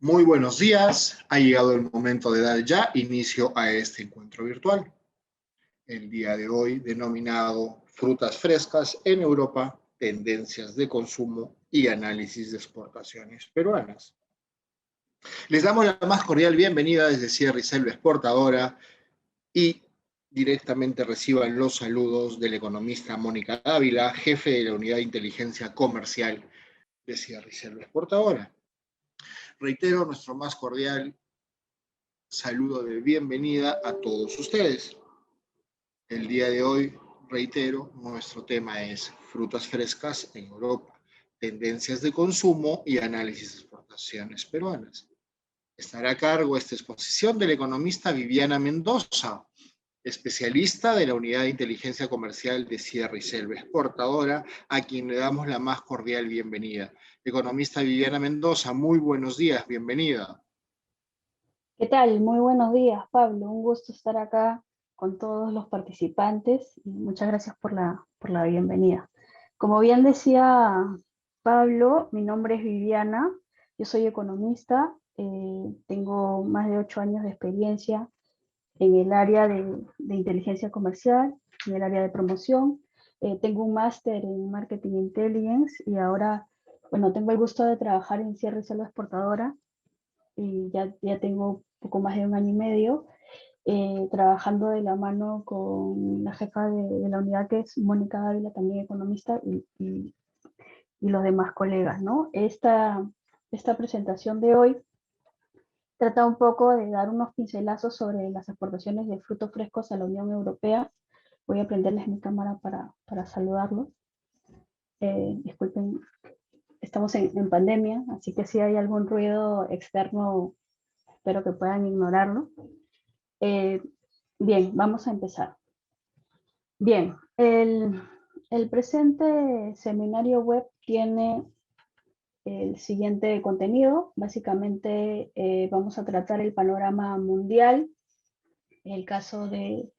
Muy buenos días, ha llegado el momento de dar ya inicio a este encuentro virtual. El día de hoy denominado Frutas frescas en Europa, tendencias de consumo y análisis de exportaciones peruanas. Les damos la más cordial bienvenida desde Sierra y Selva Exportadora y directamente reciban los saludos del economista Mónica Dávila, jefe de la Unidad de Inteligencia Comercial de Sierra y Selva Exportadora. Reitero nuestro más cordial saludo de bienvenida a todos ustedes. El día de hoy, reitero, nuestro tema es frutas frescas en Europa, tendencias de consumo y análisis de exportaciones peruanas. Estará a cargo esta exposición del economista Viviana Mendoza, especialista de la Unidad de Inteligencia Comercial de Sierra y Selva Exportadora, a quien le damos la más cordial bienvenida. Economista Viviana Mendoza, muy buenos días, bienvenida. ¿Qué tal? Muy buenos días, Pablo. Un gusto estar acá con todos los participantes y muchas gracias por la bienvenida. Como bien decía Pablo, mi nombre es Viviana, yo soy economista, tengo más de 8 años de experiencia en el área de inteligencia comercial, en el área de promoción. Tengo un máster en Marketing Intelligence y ahora, bueno, tengo el gusto de trabajar en Sierra y Selva Exportadora y ya tengo poco más de 1 año y medio trabajando de la mano con la jefa de la unidad, que es Mónica Dávila, también economista, y los demás colegas, ¿no? Esta presentación de hoy trata un poco de dar unos pincelazos sobre las exportaciones de frutos frescos a la Unión Europea. Voy a prenderles mi cámara para saludarlos. Disculpen, estamos en pandemia, así que si hay algún ruido externo, espero que puedan ignorarlo. Bien, vamos a empezar. Bien, el presente seminario web tiene el siguiente contenido. Básicamente vamos a tratar el panorama mundial, el caso de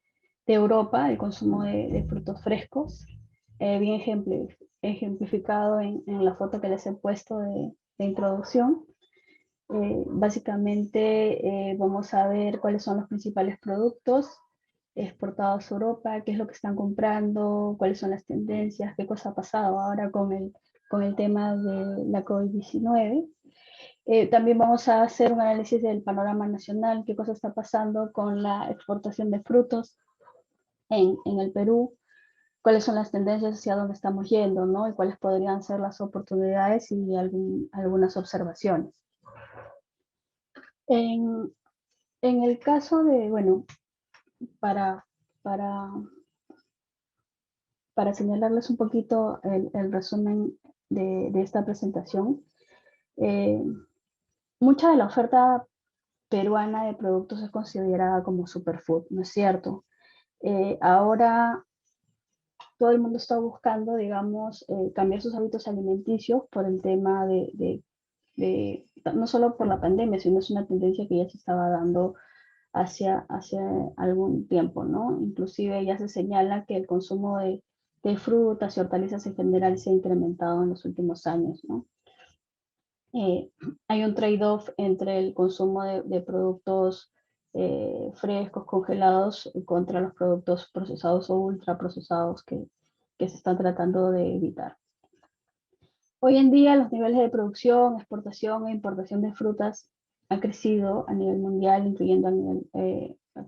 Europa, el consumo de frutos frescos, bien ejemplificado en la foto que les he puesto de introducción. Básicamente vamos a ver cuáles son los principales productos exportados a Europa, qué es lo que están comprando, cuáles son las tendencias, qué cosa ha pasado ahora con el tema de la COVID-19. También vamos a hacer un análisis del panorama nacional, qué cosa está pasando con la exportación de frutos en el Perú, cuáles son las tendencias, hacia dónde estamos yendo, ¿no? Y cuáles podrían ser las oportunidades y algunas observaciones. En, en el caso de, bueno, para, para, para señalarles un poquito el resumen de esta presentación, eh, mucha de la oferta peruana de productos es considerada como superfood, ¿no es cierto? Ahora todo el mundo está buscando, digamos, cambiar sus hábitos alimenticios por el tema no solo por la pandemia, sino es una tendencia que ya se estaba dando hace algún tiempo, ¿no? Inclusive ya se señala que el consumo de frutas y hortalizas en general se ha incrementado en los últimos años, ¿no? Hay un trade-off entre el consumo de productos frescos, congelados, contra los productos procesados o ultraprocesados que se están tratando de evitar. Hoy en día los niveles de producción, exportación e importación de frutas han crecido a nivel mundial, incluyendo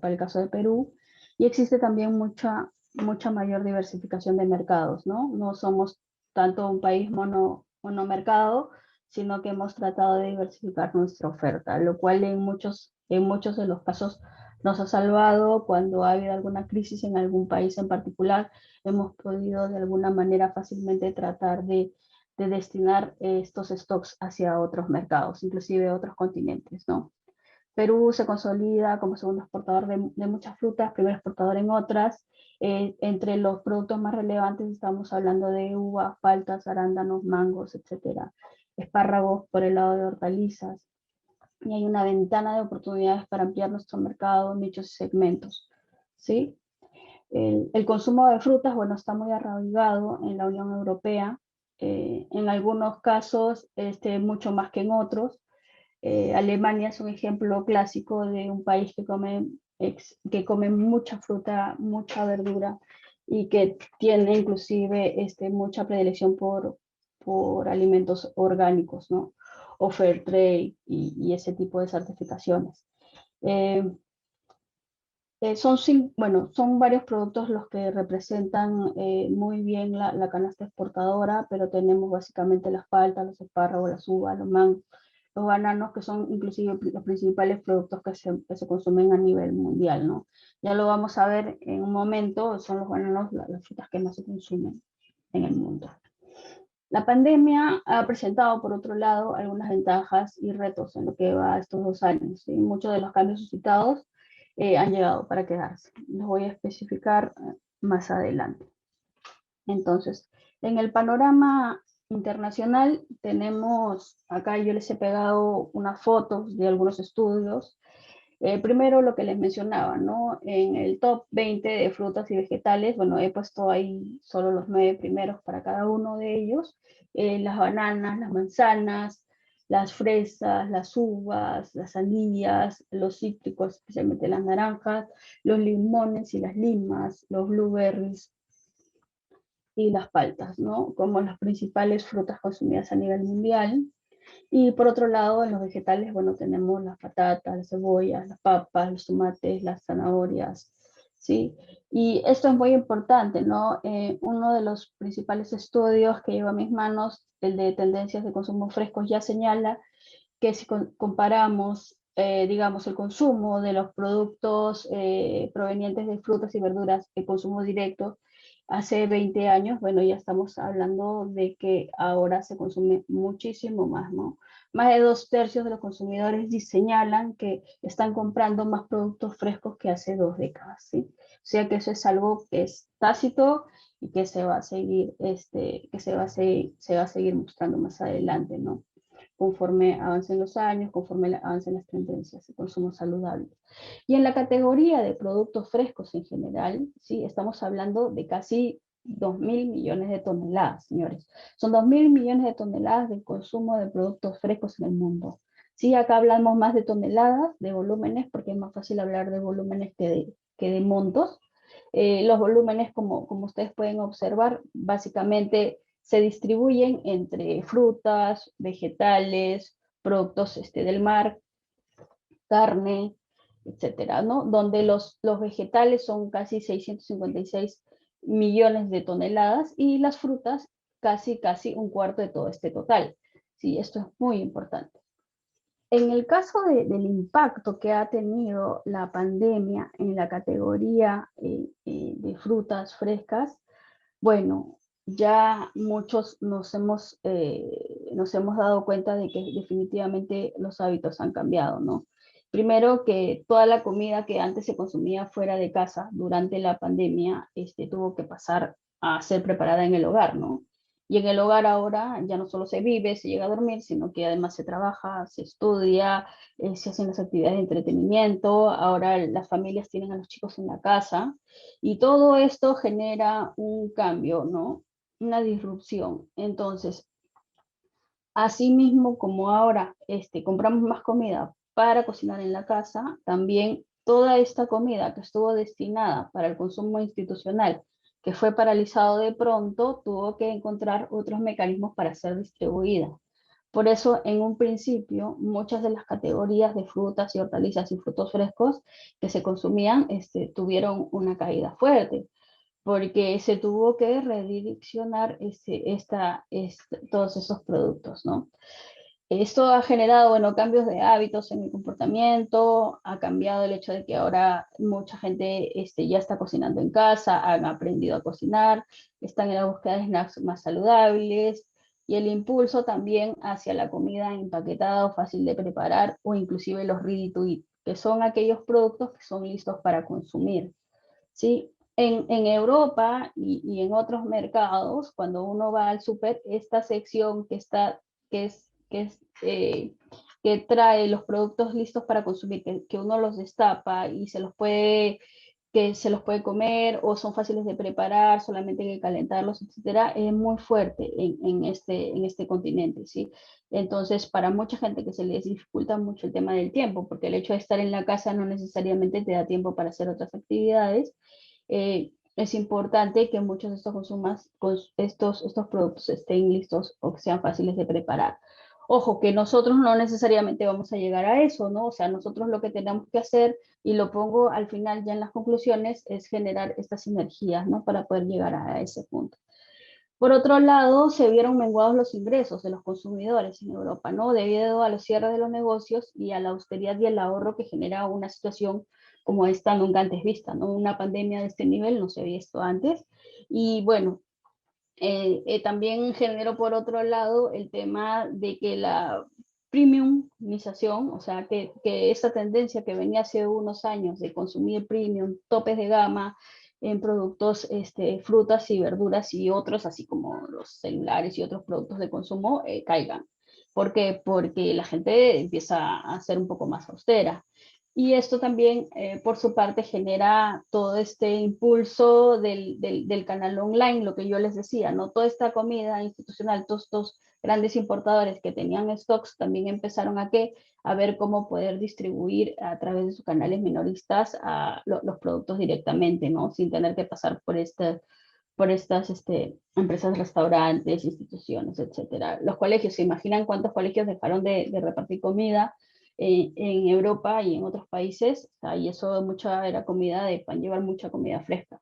para el caso de Perú, y existe también mucha mayor diversificación de mercados, ¿no? No somos tanto un país monomercado, sino que hemos tratado de diversificar nuestra oferta, lo cual en muchos de los casos nos ha salvado cuando ha habido alguna crisis en algún país en particular. Hemos podido de alguna manera fácilmente tratar de destinar estos stocks hacia otros mercados, inclusive otros continentes, ¿no? Perú se consolida como segundo exportador de muchas frutas, primer exportador en otras. Entre los productos más relevantes estamos hablando de uvas, paltas, arándanos, mangos, etcétera. Espárragos por el lado de hortalizas. Y hay una ventana de oportunidades para ampliar nuestro mercado, nichos y segmentos, ¿sí? El consumo de frutas, bueno, está muy arraigado en la Unión Europea, en algunos casos mucho más que en otros. Alemania es un ejemplo clásico de un país que come mucha fruta, mucha verdura y que tiene inclusive mucha predilección por alimentos orgánicos, ¿no? O fair trade y ese tipo de certificaciones. Eh, son varios productos los que representan muy bien la canasta exportadora, pero tenemos básicamente las paltas, los espárragos, las uvas, los mangos, los bananos, que son inclusive los principales productos que se consumen a nivel mundial, ¿no? Ya lo vamos a ver en un momento, son los bananos las frutas que más se consumen en el mundo. La pandemia ha presentado, por otro lado, algunas ventajas y retos en lo que va estos 2 años. ¿Sí? Muchos de los cambios suscitados han llegado para quedarse. Los voy a especificar más adelante. Entonces, en el panorama internacional tenemos, acá yo les he pegado unas fotos de algunos estudios. Primero lo que les mencionaba, ¿no? En el top 20 de frutas y vegetales, bueno, he puesto ahí solo los 9 primeros para cada uno de ellos. Las bananas, las manzanas, las fresas, las uvas, las sandías, los cítricos, especialmente las naranjas, los limones y las limas, los blueberries y las paltas, ¿no? Como las principales frutas consumidas a nivel mundial. Y por otro lado, en los vegetales, bueno, tenemos las patatas, las cebollas, las papas, los tomates, las zanahorias, ¿sí? Y esto es muy importante, ¿no? Uno de los principales estudios que llevo a mis manos, el de tendencias de consumo frescos, ya señala que si comparamos, digamos, el consumo de los productos provenientes de frutas y verduras, el consumo directo, hace 20 años, bueno, ya estamos hablando de que ahora se consume muchísimo más, ¿no? Más de 2/3 de los consumidores señalan que están comprando más productos frescos que hace 2 décadas, ¿sí? O sea que eso es algo que es tácito y que se va a seguir, que se va a seguir mostrando más adelante, ¿no? Conforme avancen los años, conforme avancen las tendencias de consumo saludable. Y en la categoría de productos frescos en general, ¿sí? Estamos hablando de casi 2.000 millones de toneladas, señores. Son 2.000 millones de toneladas de consumo de productos frescos en el mundo. Sí, acá hablamos más de toneladas, de volúmenes, porque es más fácil hablar de volúmenes que de montos. Los volúmenes, como ustedes pueden observar, básicamente se distribuyen entre frutas, vegetales, productos del mar, carne, etcétera, ¿no? Donde los vegetales son casi 656 millones de toneladas y las frutas casi un cuarto de todo este total. Sí, esto es muy importante. En el caso del impacto que ha tenido la pandemia en la categoría de frutas frescas, bueno, ya muchos nos hemos dado cuenta de que definitivamente los hábitos han cambiado, ¿no? Primero que toda la comida que antes se consumía fuera de casa durante la pandemia, tuvo que pasar a ser preparada en el hogar, ¿no? Y en el hogar ahora ya no solo se vive, se llega a dormir, sino que además se trabaja, se estudia, se hacen las actividades de entretenimiento, ahora las familias tienen a los chicos en la casa, y todo esto genera un cambio, ¿no? Una disrupción. Entonces, así mismo como ahora compramos más comida para cocinar en la casa, también toda esta comida que estuvo destinada para el consumo institucional, que fue paralizado de pronto, tuvo que encontrar otros mecanismos para ser distribuida. Por eso, en un principio, muchas de las categorías de frutas y hortalizas y frutos frescos que se consumían tuvieron una caída fuerte, porque se tuvo que redireccionar todos esos productos, ¿no? Esto ha generado, bueno, cambios de hábitos en el comportamiento, ha cambiado el hecho de que ahora mucha gente ya está cocinando en casa, han aprendido a cocinar, están en la búsqueda de snacks más saludables, y el impulso también hacia la comida empaquetada o fácil de preparar, o inclusive los ready to eat, que son aquellos productos que son listos para consumir, ¿sí? En Europa y en otros mercados, cuando uno va al súper, esta sección que es, que es, eh, que trae los productos listos para consumir, que uno los destapa y se los puede que se los puede comer o son fáciles de preparar, solamente hay que calentarlos, etcétera, es muy fuerte en este continente, ¿sí? Entonces, para mucha gente que se les dificulta mucho el tema del tiempo, porque el hecho de estar en la casa no necesariamente te da tiempo para hacer otras actividades, es importante que muchos de estos productos estén listos o que sean fáciles de preparar. Ojo, que nosotros no necesariamente vamos a llegar a eso, ¿no? O sea, nosotros lo que tenemos que hacer, y lo pongo al final ya en las conclusiones, es generar estas sinergias, ¿no? Para poder llegar a ese punto. Por otro lado, se vieron menguados los ingresos de los consumidores en Europa, ¿no? Debido a los cierres de los negocios y a la austeridad y el ahorro que genera una situación como esta nunca antes vista, ¿no? Una pandemia de este nivel no se había visto antes. Y bueno, también generó por otro lado el tema de que la premiumización, o sea, que esta tendencia que venía hace unos años de consumir premium, topes de gama en productos, frutas y verduras y otros, así como los celulares y otros productos de consumo, caigan. ¿Por qué? Porque la gente empieza a ser un poco más austera. Y esto también, por su parte, genera todo este impulso del canal online, lo que yo les decía, ¿no? Toda esta comida institucional, todos estos grandes importadores que tenían stocks, también empezaron a ver cómo poder distribuir a través de sus canales minoristas los productos directamente, ¿no? Sin tener que pasar por estas empresas, restaurantes, instituciones, etcétera. Los colegios, ¿se imaginan cuántos colegios dejaron de repartir comida en Europa y en otros países? O sea, y eso mucha era comida de pan, llevar mucha comida fresca.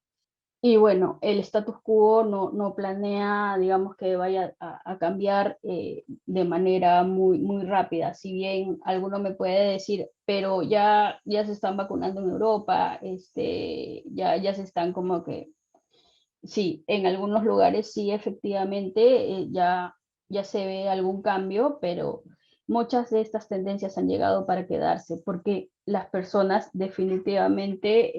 Y bueno, el status quo no planea, digamos, que vaya a cambiar de manera muy rápida. Si bien alguno me puede decir, pero ya se están vacunando en Europa, ya se están como que sí, en algunos lugares sí, efectivamente, ya se ve algún cambio, pero muchas de estas tendencias han llegado para quedarse, porque las personas definitivamente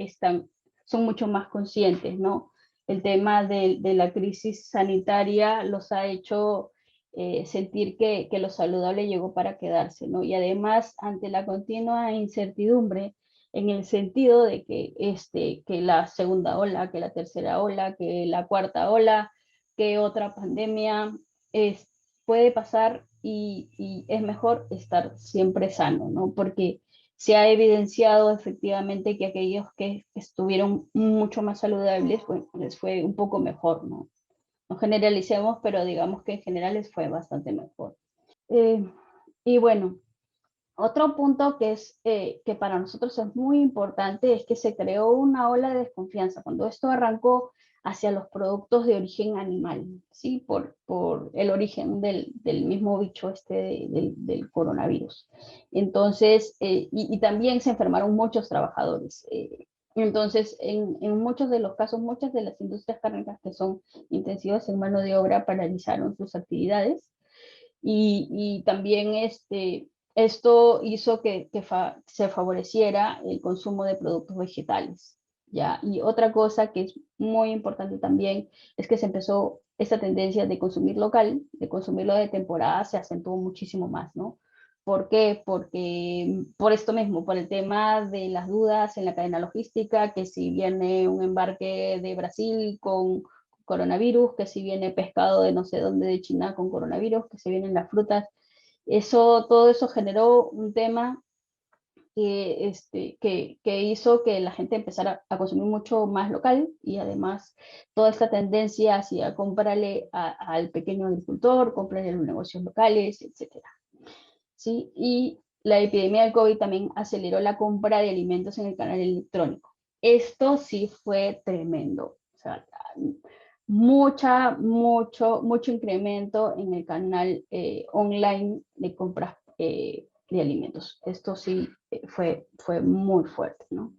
son mucho más conscientes, ¿no? El tema de la crisis sanitaria los ha hecho sentir que lo saludable llegó para quedarse, ¿no? Y además, ante la continua incertidumbre, en el sentido de que la segunda ola, que la tercera ola, que la cuarta ola, que otra pandemia puede pasar, y es mejor estar siempre sano, ¿no? Porque se ha evidenciado efectivamente que aquellos que estuvieron mucho más saludables, bueno, les fue un poco mejor, ¿no? No generalicemos, pero digamos que en general les fue bastante mejor. Eh, y bueno, otro punto que para nosotros es muy importante es que se creó una ola de desconfianza cuando esto arrancó hacia los productos de origen animal, ¿sí? Por el origen del mismo bicho del coronavirus. Entonces, y también se enfermaron muchos trabajadores. Entonces, en muchos de los casos, muchas de las industrias cárnicas que son intensivas en mano de obra paralizaron sus actividades, y también esto hizo que se favoreciera el consumo de productos vegetales, ¿ya? Y otra cosa que es muy importante también es que se empezó esta tendencia de consumir local, de consumirlo de temporada, se acentuó muchísimo más, ¿no? ¿Por qué? Porque por esto mismo, por el tema de las dudas en la cadena logística, que si viene un embarque de Brasil con coronavirus, que si viene pescado de no sé dónde de China con coronavirus, que si vienen las frutas, todo eso generó un tema que hizo que la gente empezara a consumir mucho más local, y además toda esta tendencia hacia comprarle al pequeño agricultor, comprarle a los negocios locales, etcétera. ¿Sí? Y la epidemia del COVID también aceleró la compra de alimentos en el canal electrónico. Esto sí fue tremendo. O sea, mucho incremento en el canal online de compras de alimentos. Esto sí fue muy fuerte, ¿no?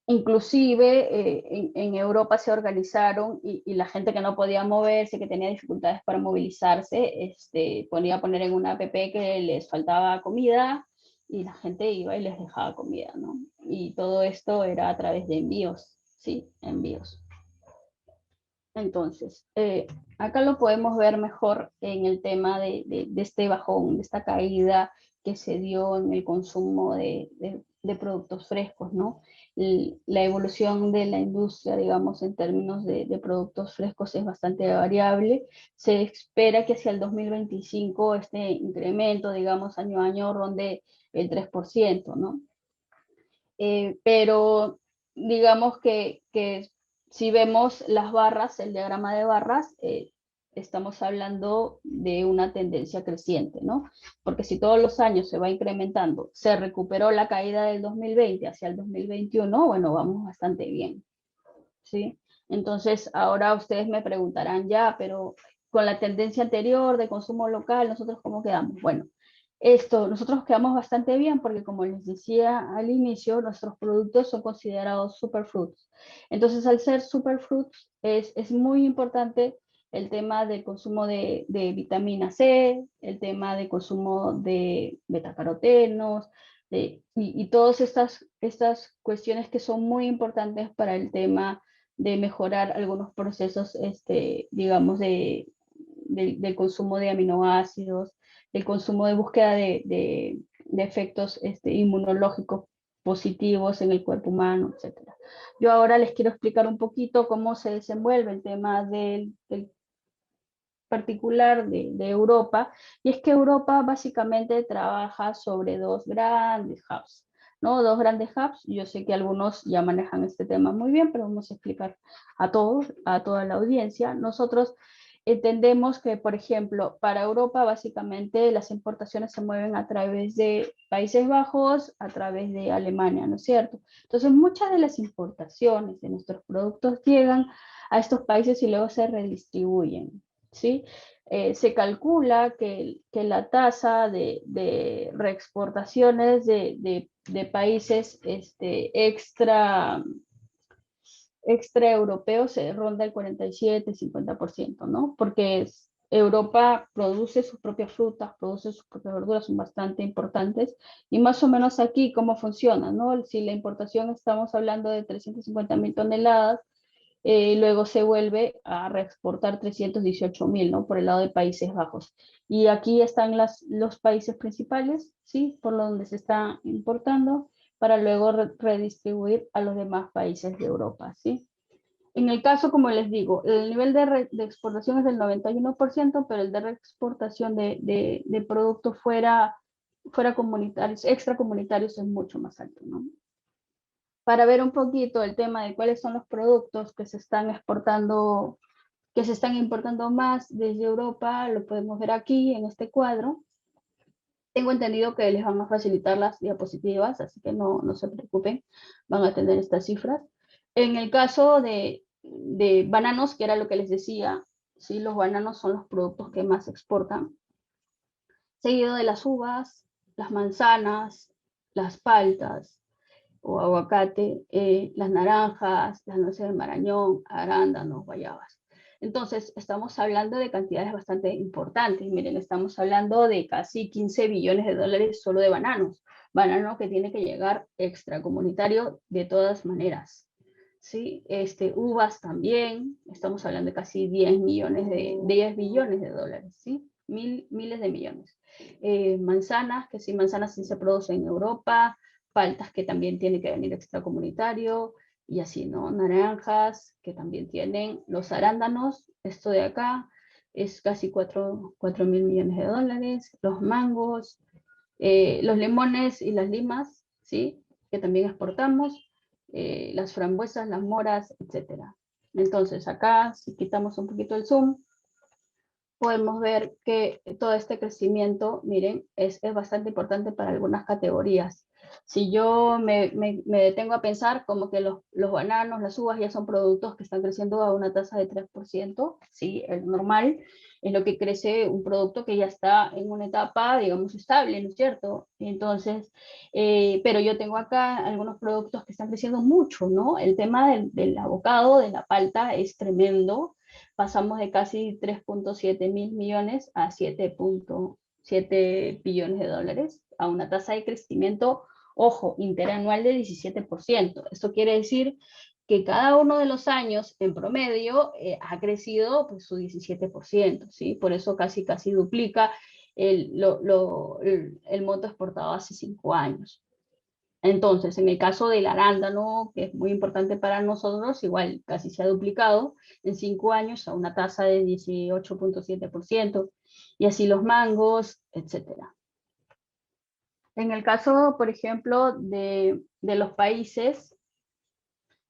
Inclusive en Europa se organizaron, y la gente que no podía moverse, que tenía dificultades para movilizarse, ponía a poner en una app que les faltaba comida, y la gente iba y les dejaba comida, ¿no? Y todo esto era a través de envíos, ¿sí? Envíos. Entonces, acá lo podemos ver mejor en el tema de este bajón, de esta caída que se dio en el consumo de productos frescos, ¿no? la evolución de la industria, digamos, en términos de productos frescos es bastante variable. Se espera que hacia el 2025 este incremento, digamos, año a año ronde el 3%, ¿no? Pero digamos que si vemos las barras, el diagrama de barras, estamos hablando de una tendencia creciente, ¿no? Porque si todos los años se va incrementando, se recuperó la caída del 2020 hacia el 2021, bueno, vamos bastante bien, ¿sí? Entonces, ahora ustedes me preguntarán ya, pero con la tendencia anterior de consumo local, ¿nosotros cómo quedamos? Bueno, nosotros quedamos bastante bien porque, como les decía al inicio, nuestros productos son considerados superfruits. Entonces, al ser superfruits, es muy importante el tema del consumo de vitamina C, el tema de consumo de betacarotenos, y todas estas cuestiones que son muy importantes para el tema de mejorar algunos procesos, digamos, del consumo de aminoácidos, el consumo de búsqueda de efectos inmunológicos positivos en el cuerpo humano, etc. Yo ahora les quiero explicar un poquito cómo se desenvuelve el tema del particular de Europa, y es que Europa básicamente trabaja sobre dos grandes hubs, ¿no? Dos grandes hubs. Yo sé que algunos ya manejan este tema muy bien, pero vamos a explicar a todos, a toda la audiencia. Nosotros entendemos que, por ejemplo, para Europa básicamente las importaciones se mueven a través de Países Bajos, a través de Alemania, ¿no es cierto? Entonces, muchas de las importaciones de nuestros productos llegan a estos países y luego se redistribuyen, ¿sí? Se calcula que la tasa de reexportaciones de países extra europeos se ronda el 47-50%, ¿no? Porque Europa produce sus propias frutas, produce sus propias verduras, son bastante importantes, y más o menos aquí cómo funciona, ¿no? Si la importación estamos hablando de 350.000 toneladas, luego se vuelve a reexportar 318.000, ¿no? Por el lado de Países Bajos. Y aquí están los países principales, ¿sí? Por donde se está importando, para luego redistribuir a los demás países de Europa, ¿sí? En el caso, como les digo, el nivel de exportación es del 91%, pero el de reexportación de productos fuera comunitarios, extracomunitarios, es mucho más alto, ¿no? Para ver un poquito el tema de cuáles son los productos que se están exportando, que se están importando más desde Europa, lo podemos ver aquí en este cuadro. Tengo entendido que les van a facilitar las diapositivas, así que no se preocupen, van a tener estas cifras. En el caso de bananos, que era lo que les decía, ¿sí? Los bananos son los productos que más se exportan, seguido de las uvas, las manzanas, las paltas o aguacate, las naranjas, las nueces de marañón, arándanos, guayabas. Entonces, estamos hablando de cantidades bastante importantes. Miren, estamos hablando de casi 15 billones de dólares solo de bananos. Banano que tiene que llegar extracomunitario de todas maneras. ¿Sí? Uvas también, estamos hablando de casi 10 billones de dólares, ¿sí? Miles de millones. Manzanas, que sí, manzanas sí se producen en Europa, paltas que también tiene que venir extracomunitario, y así, ¿no? Naranjas, que también tienen los arándanos, esto de acá es casi 4.000 millones de dólares, los mangos, los limones y las limas, ¿sí? Que también exportamos, las frambuesas, las moras, etc. Entonces acá, si quitamos un poquito el zoom, podemos ver que todo este crecimiento, miren, es bastante importante para algunas categorías. Si yo me detengo a pensar como que los bananos, las uvas ya son productos que están creciendo a una tasa de 3%, ¿sí? El normal es lo que crece un producto que ya está en una etapa, digamos, estable, ¿no es cierto? Entonces, pero yo tengo acá algunos productos que están creciendo mucho, ¿no? El tema del avocado, de la palta, es tremendo. Pasamos de casi 3.7 mil millones a 7.7 billones de dólares, a una tasa de crecimiento, ojo, interanual de 17%. Esto quiere decir que cada uno de los años, en promedio, ha crecido pues, su 17%, ¿sí? Por eso casi duplica el monto exportado hace 5 años. Entonces, en el caso del arándano, que es muy importante para nosotros, igual casi se ha duplicado en 5 años a una tasa de 18.7%, y así los mangos, etcétera. En el caso, por ejemplo, de los países,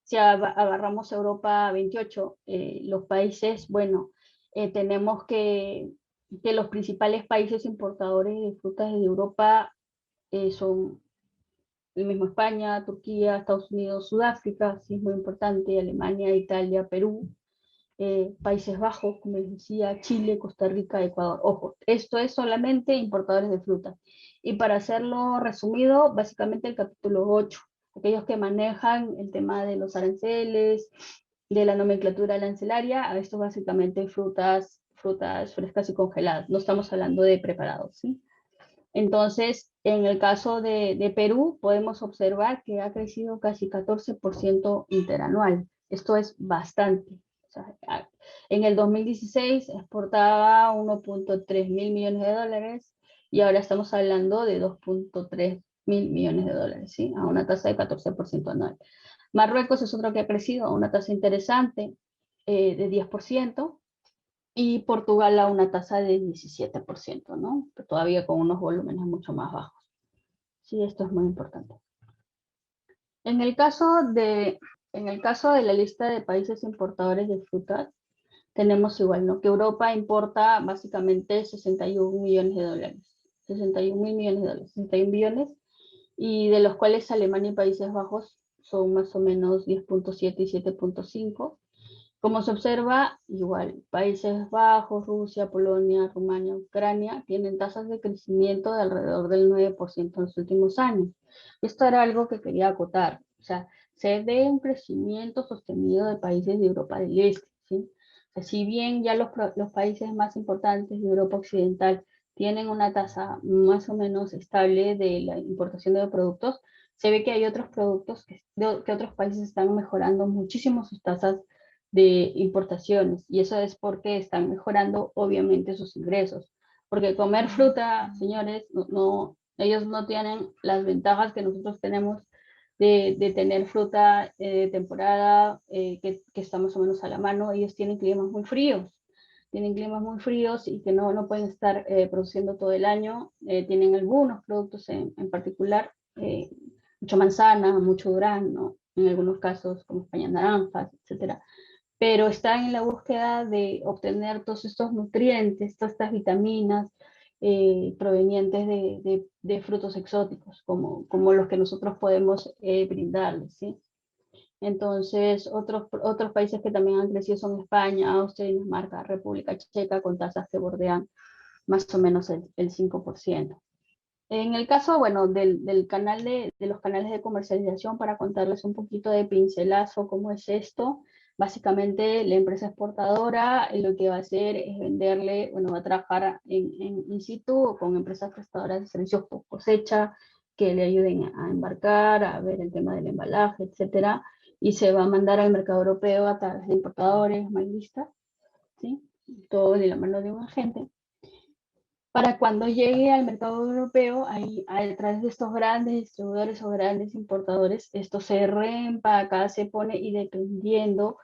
si agarramos Europa 28, los países, bueno, tenemos que los principales países importadores de frutas de Europa son el mismo España, Turquía, Estados Unidos, Sudáfrica, sí es muy importante, Alemania, Italia, Perú, Países Bajos, como les decía, Chile, Costa Rica, Ecuador. Ojo, esto es solamente importadores de frutas. Y para hacerlo resumido, básicamente el capítulo 8, aquellos que manejan el tema de los aranceles, de la nomenclatura arancelaria, a esto básicamente frutas frescas y congeladas. No estamos hablando de preparados, ¿sí? Entonces, en el caso de Perú, podemos observar que ha crecido casi 14% interanual. Esto es bastante. O sea, en el 2016 exportaba 1.3 mil millones de dólares y ahora estamos hablando de 2.3 mil millones de dólares, ¿sí? A una tasa de 14% anual. Marruecos es otro que ha crecido a una tasa interesante de 10%. Y Portugal a una tasa de 17%, ¿no? Pero todavía con unos volúmenes mucho más bajos. Sí, esto es muy importante. En el caso de la lista de países importadores de frutas, tenemos igual, ¿no? Que Europa importa básicamente 61 millones de dólares. 61 mil millones de dólares, 61 billones, y de los cuales Alemania y Países Bajos son más o menos 10.7 y 7.5. Como se observa, igual, Países Bajos, Rusia, Polonia, Rumania, Ucrania tienen tasas de crecimiento de alrededor del 9% en los últimos años. Esto era algo que quería acotar. O sea, se ve un crecimiento sostenido de países de Europa del Este, ¿sí? O sea, si bien ya los países más importantes de Europa Occidental tienen una tasa más o menos estable de la importación de productos, se ve que hay otros productos que otros países están mejorando muchísimo sus tasas de importaciones, y eso es porque están mejorando obviamente sus ingresos, porque comer fruta, señores, ellos no tienen las ventajas que nosotros tenemos de tener fruta de temporada que está más o menos a la mano. Ellos tienen climas muy fríos y que no pueden estar produciendo todo el año. Tienen algunos productos en particular, mucho manzana, mucho durazno, en algunos casos como España naranjas, etcétera, pero están en la búsqueda de obtener todos estos nutrientes, todas estas vitaminas provenientes de frutos exóticos, como los que nosotros podemos brindarles, ¿sí? Entonces, otros países que también han crecido son España, Austria, Dinamarca, República Checa, con tasas que bordean más o menos el 5%. En el caso, bueno, del canal de los canales de comercialización, para contarles un poquito de pincelazo cómo es esto, básicamente la empresa exportadora lo que va a hacer es venderle, bueno, va a trabajar in situ con empresas prestadoras de servicios post cosecha que le ayuden a embarcar, a ver el tema del embalaje, etcétera, y se va a mandar al mercado europeo a través de importadores, mayoristas, ¿sí? Todo de la mano de un agente. Para cuando llegue al mercado europeo, ahí a través de estos grandes distribuidores o grandes importadores, esto se reempaca, se pone, y dependiendo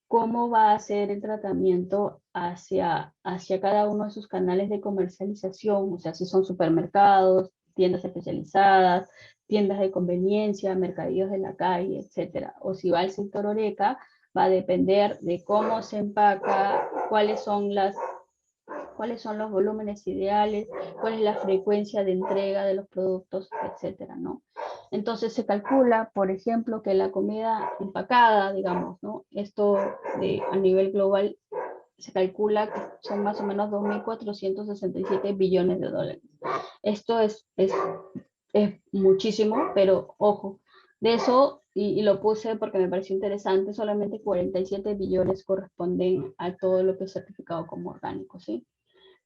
cómo va a ser el tratamiento hacia cada uno de sus canales de comercialización, o sea, si son supermercados, tiendas especializadas, tiendas de conveniencia, mercadillos de la calle, etcétera, o si va al sector Horeca, va a depender de cómo se empaca, cuáles son los volúmenes ideales, cuál es la frecuencia de entrega de los productos, etcétera, ¿no? Entonces se calcula, por ejemplo, que la comida empacada, digamos, ¿no? Esto a nivel global se calcula que son más o menos 2.467 billones de dólares. Esto es muchísimo, pero ojo, de eso, y lo puse porque me pareció interesante, solamente 47 billones corresponden a todo lo que es certificado como orgánico, ¿sí?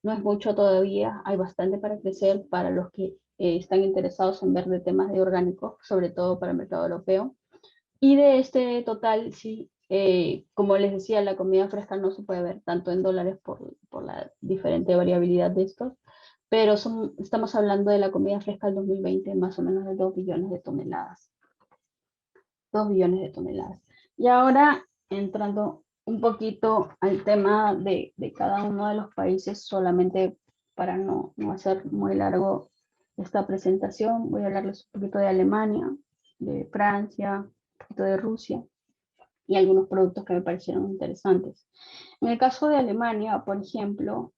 No es mucho todavía, hay bastante para crecer para los que están interesados en ver de temas de orgánicos, sobre todo para el mercado europeo. Y de este total, sí, como les decía, la comida fresca no se puede ver tanto en dólares por la diferente variabilidad de estos, pero estamos hablando de la comida fresca del 2020, más o menos de 2 billones de toneladas. 2 billones de toneladas. Y ahora, entrando un poquito al tema de cada uno de los países, solamente para no hacer muy largo esta presentación, voy a hablarles un poquito de Alemania, de Francia, un poquito de Rusia y algunos productos que me parecieron interesantes. En el caso de Alemania, por ejemplo,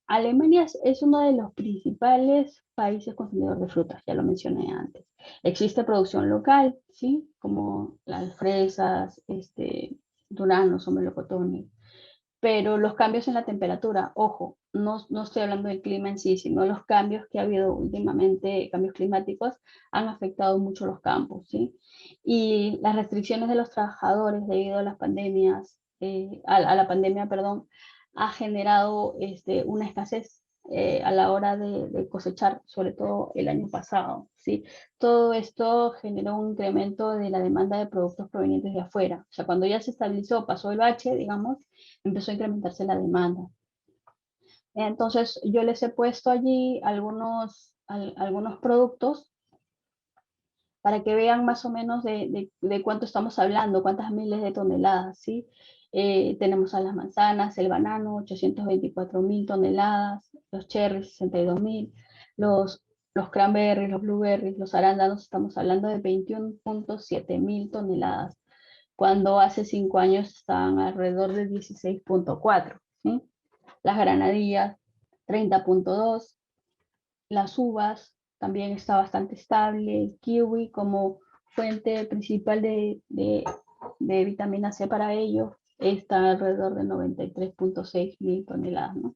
Alemania es uno de los principales países consumidores de frutas, ya lo mencioné antes. Existe producción local, ¿sí? Como las fresas, duranos o melocotones, pero los cambios en la temperatura, ojo, no estoy hablando del clima en sí, sino los cambios que ha habido últimamente, cambios climáticos, han afectado mucho los campos, ¿sí? Y las restricciones de los trabajadores debido a las pandemias, a la pandemia, perdón, ha generado una escasez a la hora de cosechar, sobre todo el año pasado, ¿sí? Todo esto generó un incremento de la demanda de productos provenientes de afuera. O sea, cuando ya se estabilizó, pasó el bache, digamos, empezó a incrementarse la demanda. Entonces, yo les he puesto allí algunos productos para que vean más o menos de cuánto estamos hablando, cuántas miles de toneladas, ¿sí? Tenemos a las manzanas, el banano, 824.000 toneladas, los cherries, 62.000, los cranberries, los blueberries, los arándanos, estamos hablando de 21.7 mil toneladas, cuando hace 5 años estaban alrededor de 16.4, ¿sí? Las granadillas, 30.2, las uvas también está bastante estable, el kiwi como fuente principal de vitamina C para ellos está alrededor de 93.6 mil toneladas, ¿no?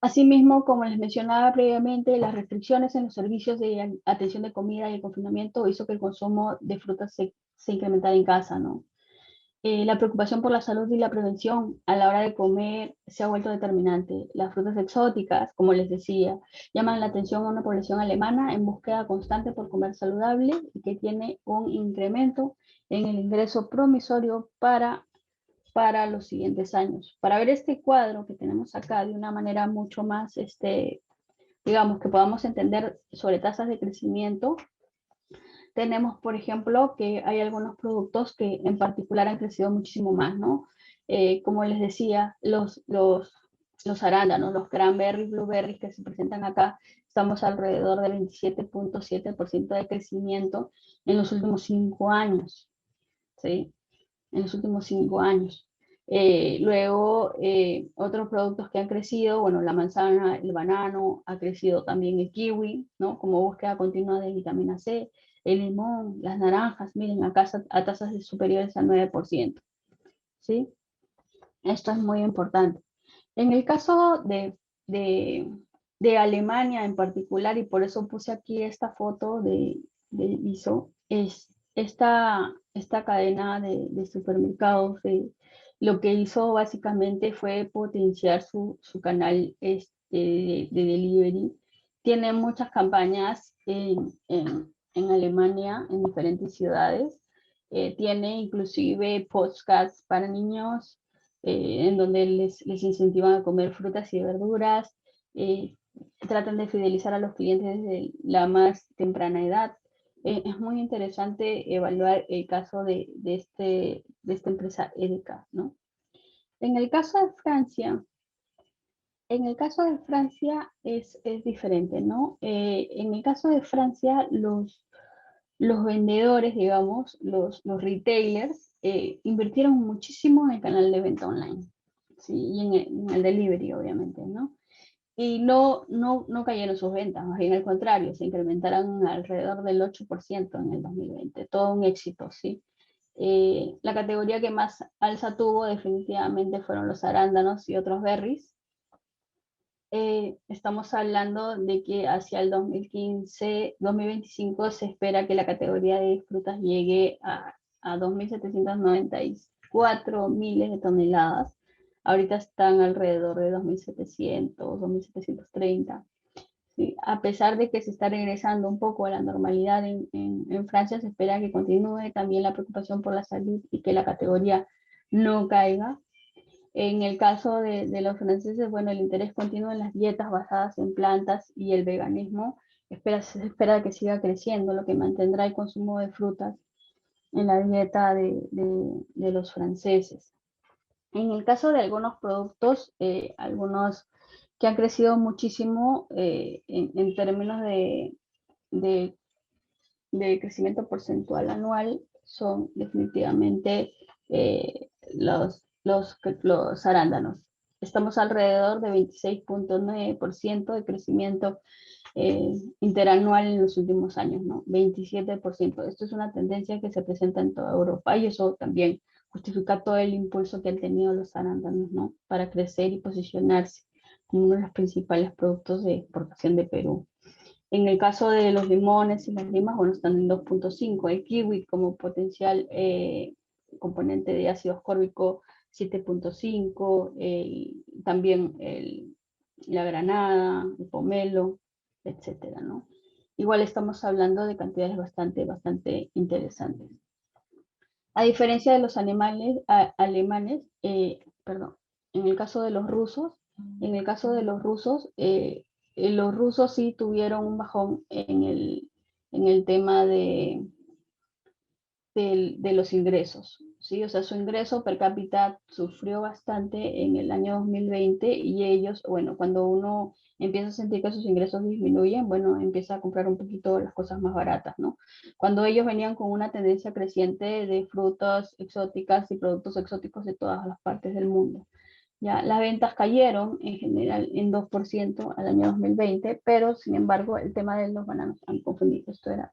Asimismo, como les mencionaba previamente, las restricciones en los servicios de atención de comida y el confinamiento hizo que el consumo de frutas se incrementara en casa, ¿no? La preocupación por la salud y la prevención a la hora de comer se ha vuelto determinante. Las frutas exóticas, como les decía, llaman la atención a una población alemana en búsqueda constante por comer saludable y que tiene un incremento en el ingreso promisorio para los siguientes años. Para ver este cuadro que tenemos acá de una manera mucho más, digamos, que podamos entender sobre tasas de crecimiento, tenemos, por ejemplo, que hay algunos productos que en particular han crecido muchísimo más, ¿no? Como les decía, los arándanos, los cranberries, blueberries que se presentan acá, estamos alrededor del 27.7% de crecimiento en los últimos 5 años, ¿sí? En los últimos 5 años. Luego, otros productos que han crecido, bueno, la manzana, el banano, ha crecido también el kiwi, ¿no? Como búsqueda continua de vitamina C, el limón, las naranjas, miren, acá a tasas superiores al 9%, ¿sí? Esto es muy importante. En el caso de Alemania en particular, y por eso puse aquí esta foto de ISO, es esta cadena de supermercados, lo que hizo básicamente fue potenciar su canal de delivery. Tiene muchas campañas en Alemania, en diferentes ciudades. Tiene inclusive podcasts para niños, en donde les incentivan a comer frutas y verduras, eh, tratan de fidelizar a los clientes desde la más temprana edad. Es muy interesante evaluar el caso de esta empresa Edeka, ¿no? En el caso de Francia, es diferente, ¿no? En el caso de Francia, los vendedores, digamos, los retailers, invirtieron muchísimo en el canal de venta online, ¿sí? Y en el delivery, obviamente, ¿no? Y no cayeron sus ventas, más bien al contrario, se incrementaron alrededor del 8% en el 2020, todo un éxito, ¿sí? La categoría que más alza tuvo definitivamente fueron los arándanos y otros berries. Estamos hablando de que hacia el 2025 se espera que la categoría de frutas llegue a 2.794 miles de toneladas. Ahorita están alrededor de 2.700, 2.730. ¿Sí? A pesar de que se está regresando un poco a la normalidad en Francia, se espera que continúe también la preocupación por la salud y que la categoría no caiga. En el caso de los franceses, bueno, el interés continuo en las dietas basadas en plantas y el veganismo se espera que siga creciendo, lo que mantendrá el consumo de frutas en la dieta de los franceses. En el caso de algunos productos, algunos que han crecido muchísimo en términos de, de crecimiento porcentual anual, son definitivamente los arándanos. Estamos alrededor de 26.9% de crecimiento interanual en los últimos años, ¿no? 27%. Esto es una tendencia que se presenta en toda Europa y eso también justifica todo el impulso que han tenido los arándanos, ¿no? Para crecer y posicionarse como uno de los principales productos de exportación de Perú. En el caso de los limones y las limas, bueno, están en 2.5. El kiwi como potencial componente de ácido ascórbico, 7.5. También la granada, el pomelo, etcétera, ¿no? Igual estamos hablando de cantidades bastante interesantes. A diferencia de los alemanes, perdón, en el caso de los rusos, los rusos sí tuvieron un bajón en el tema de los ingresos, ¿sí? O sea, su ingreso per cápita sufrió bastante en el año 2020 y ellos, bueno, cuando uno empieza a sentir que sus ingresos disminuyen, bueno, empieza a comprar un poquito las cosas más baratas, ¿no? Cuando ellos venían con una tendencia creciente de frutas exóticas y productos exóticos de todas las partes del mundo. Ya, las ventas cayeron en general en 2% al año 2020, pero sin embargo el tema de los bananos, han confundido, esto era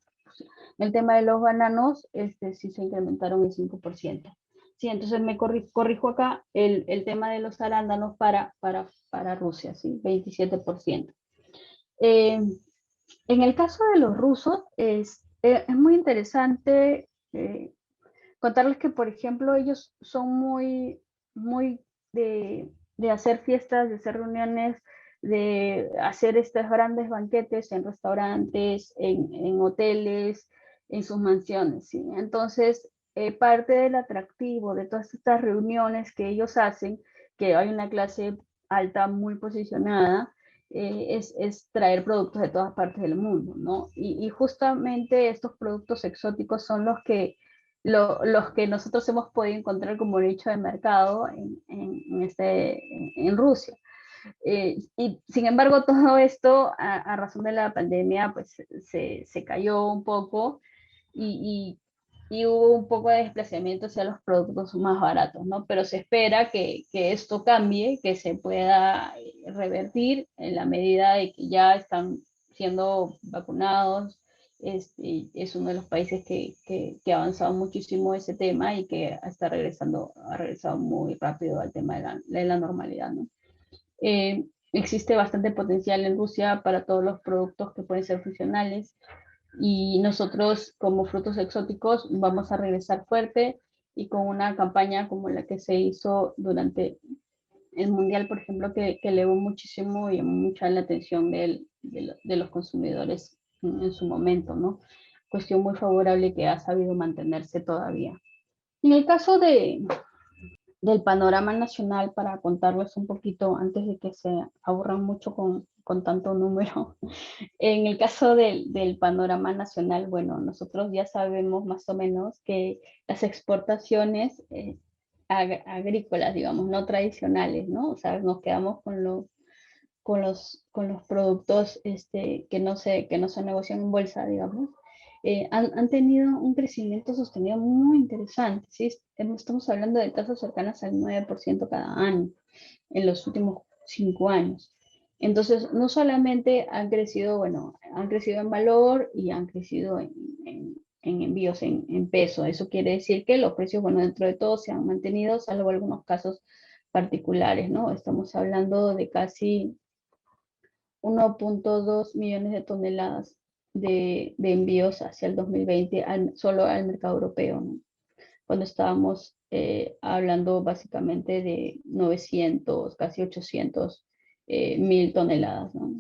el tema de los bananos, sí se incrementaron el 5%. Sí, entonces me corrijo acá el tema de los arándanos para Rusia, ¿sí? 27%. En el caso de los rusos, es muy interesante contarles que, por ejemplo, ellos son muy de hacer fiestas, de hacer reuniones, de hacer estos grandes banquetes en restaurantes, en hoteles, en sus mansiones, ¿sí? Entonces, parte del atractivo de todas estas reuniones que ellos hacen, que hay una clase alta muy posicionada, es traer productos de todas partes del mundo, ¿no? Y justamente estos productos exóticos son los que nosotros hemos podido encontrar como nicho de mercado en Rusia. Y sin embargo, todo esto a razón de la pandemia, pues se cayó un poco y, y hubo un poco de desplazamiento hacia los productos más baratos, ¿no? Pero se espera que esto cambie, que se pueda revertir en la medida de que ya están siendo vacunados. Es uno de los países que ha avanzado muchísimo ese tema y que ha regresado muy rápido al tema de la normalidad, ¿no? Existe bastante potencial en Rusia para todos los productos que pueden ser funcionales y nosotros como frutos exóticos vamos a regresar fuerte y con una campaña como la que se hizo durante el Mundial, por ejemplo, que elevó muchísimo y llamó mucha la atención de los consumidores en su momento, ¿no? Cuestión muy favorable que ha sabido mantenerse todavía. En el caso del panorama nacional, para contarles un poquito antes de que se aburran mucho con tanto número, en el caso del panorama nacional, bueno, nosotros ya sabemos más o menos que las exportaciones agrícolas, digamos, no tradicionales, ¿no? O sea, nos quedamos con los productos que no se negocian en bolsa, digamos, han tenido un crecimiento sostenido muy interesante, ¿sí? Estamos hablando de tasas cercanas al 9% cada año en los últimos 5 años. Entonces, no solamente han crecido, bueno, han crecido en valor y han crecido en envíos en peso. Eso quiere decir que los precios, bueno, dentro de todo se han mantenido, salvo algunos casos particulares, ¿no? Estamos hablando de casi 1.2 millones de toneladas de envíos hacia el 2020 solo al mercado europeo, ¿no? Cuando estábamos hablando básicamente de 900, casi 800 mil toneladas, ¿no?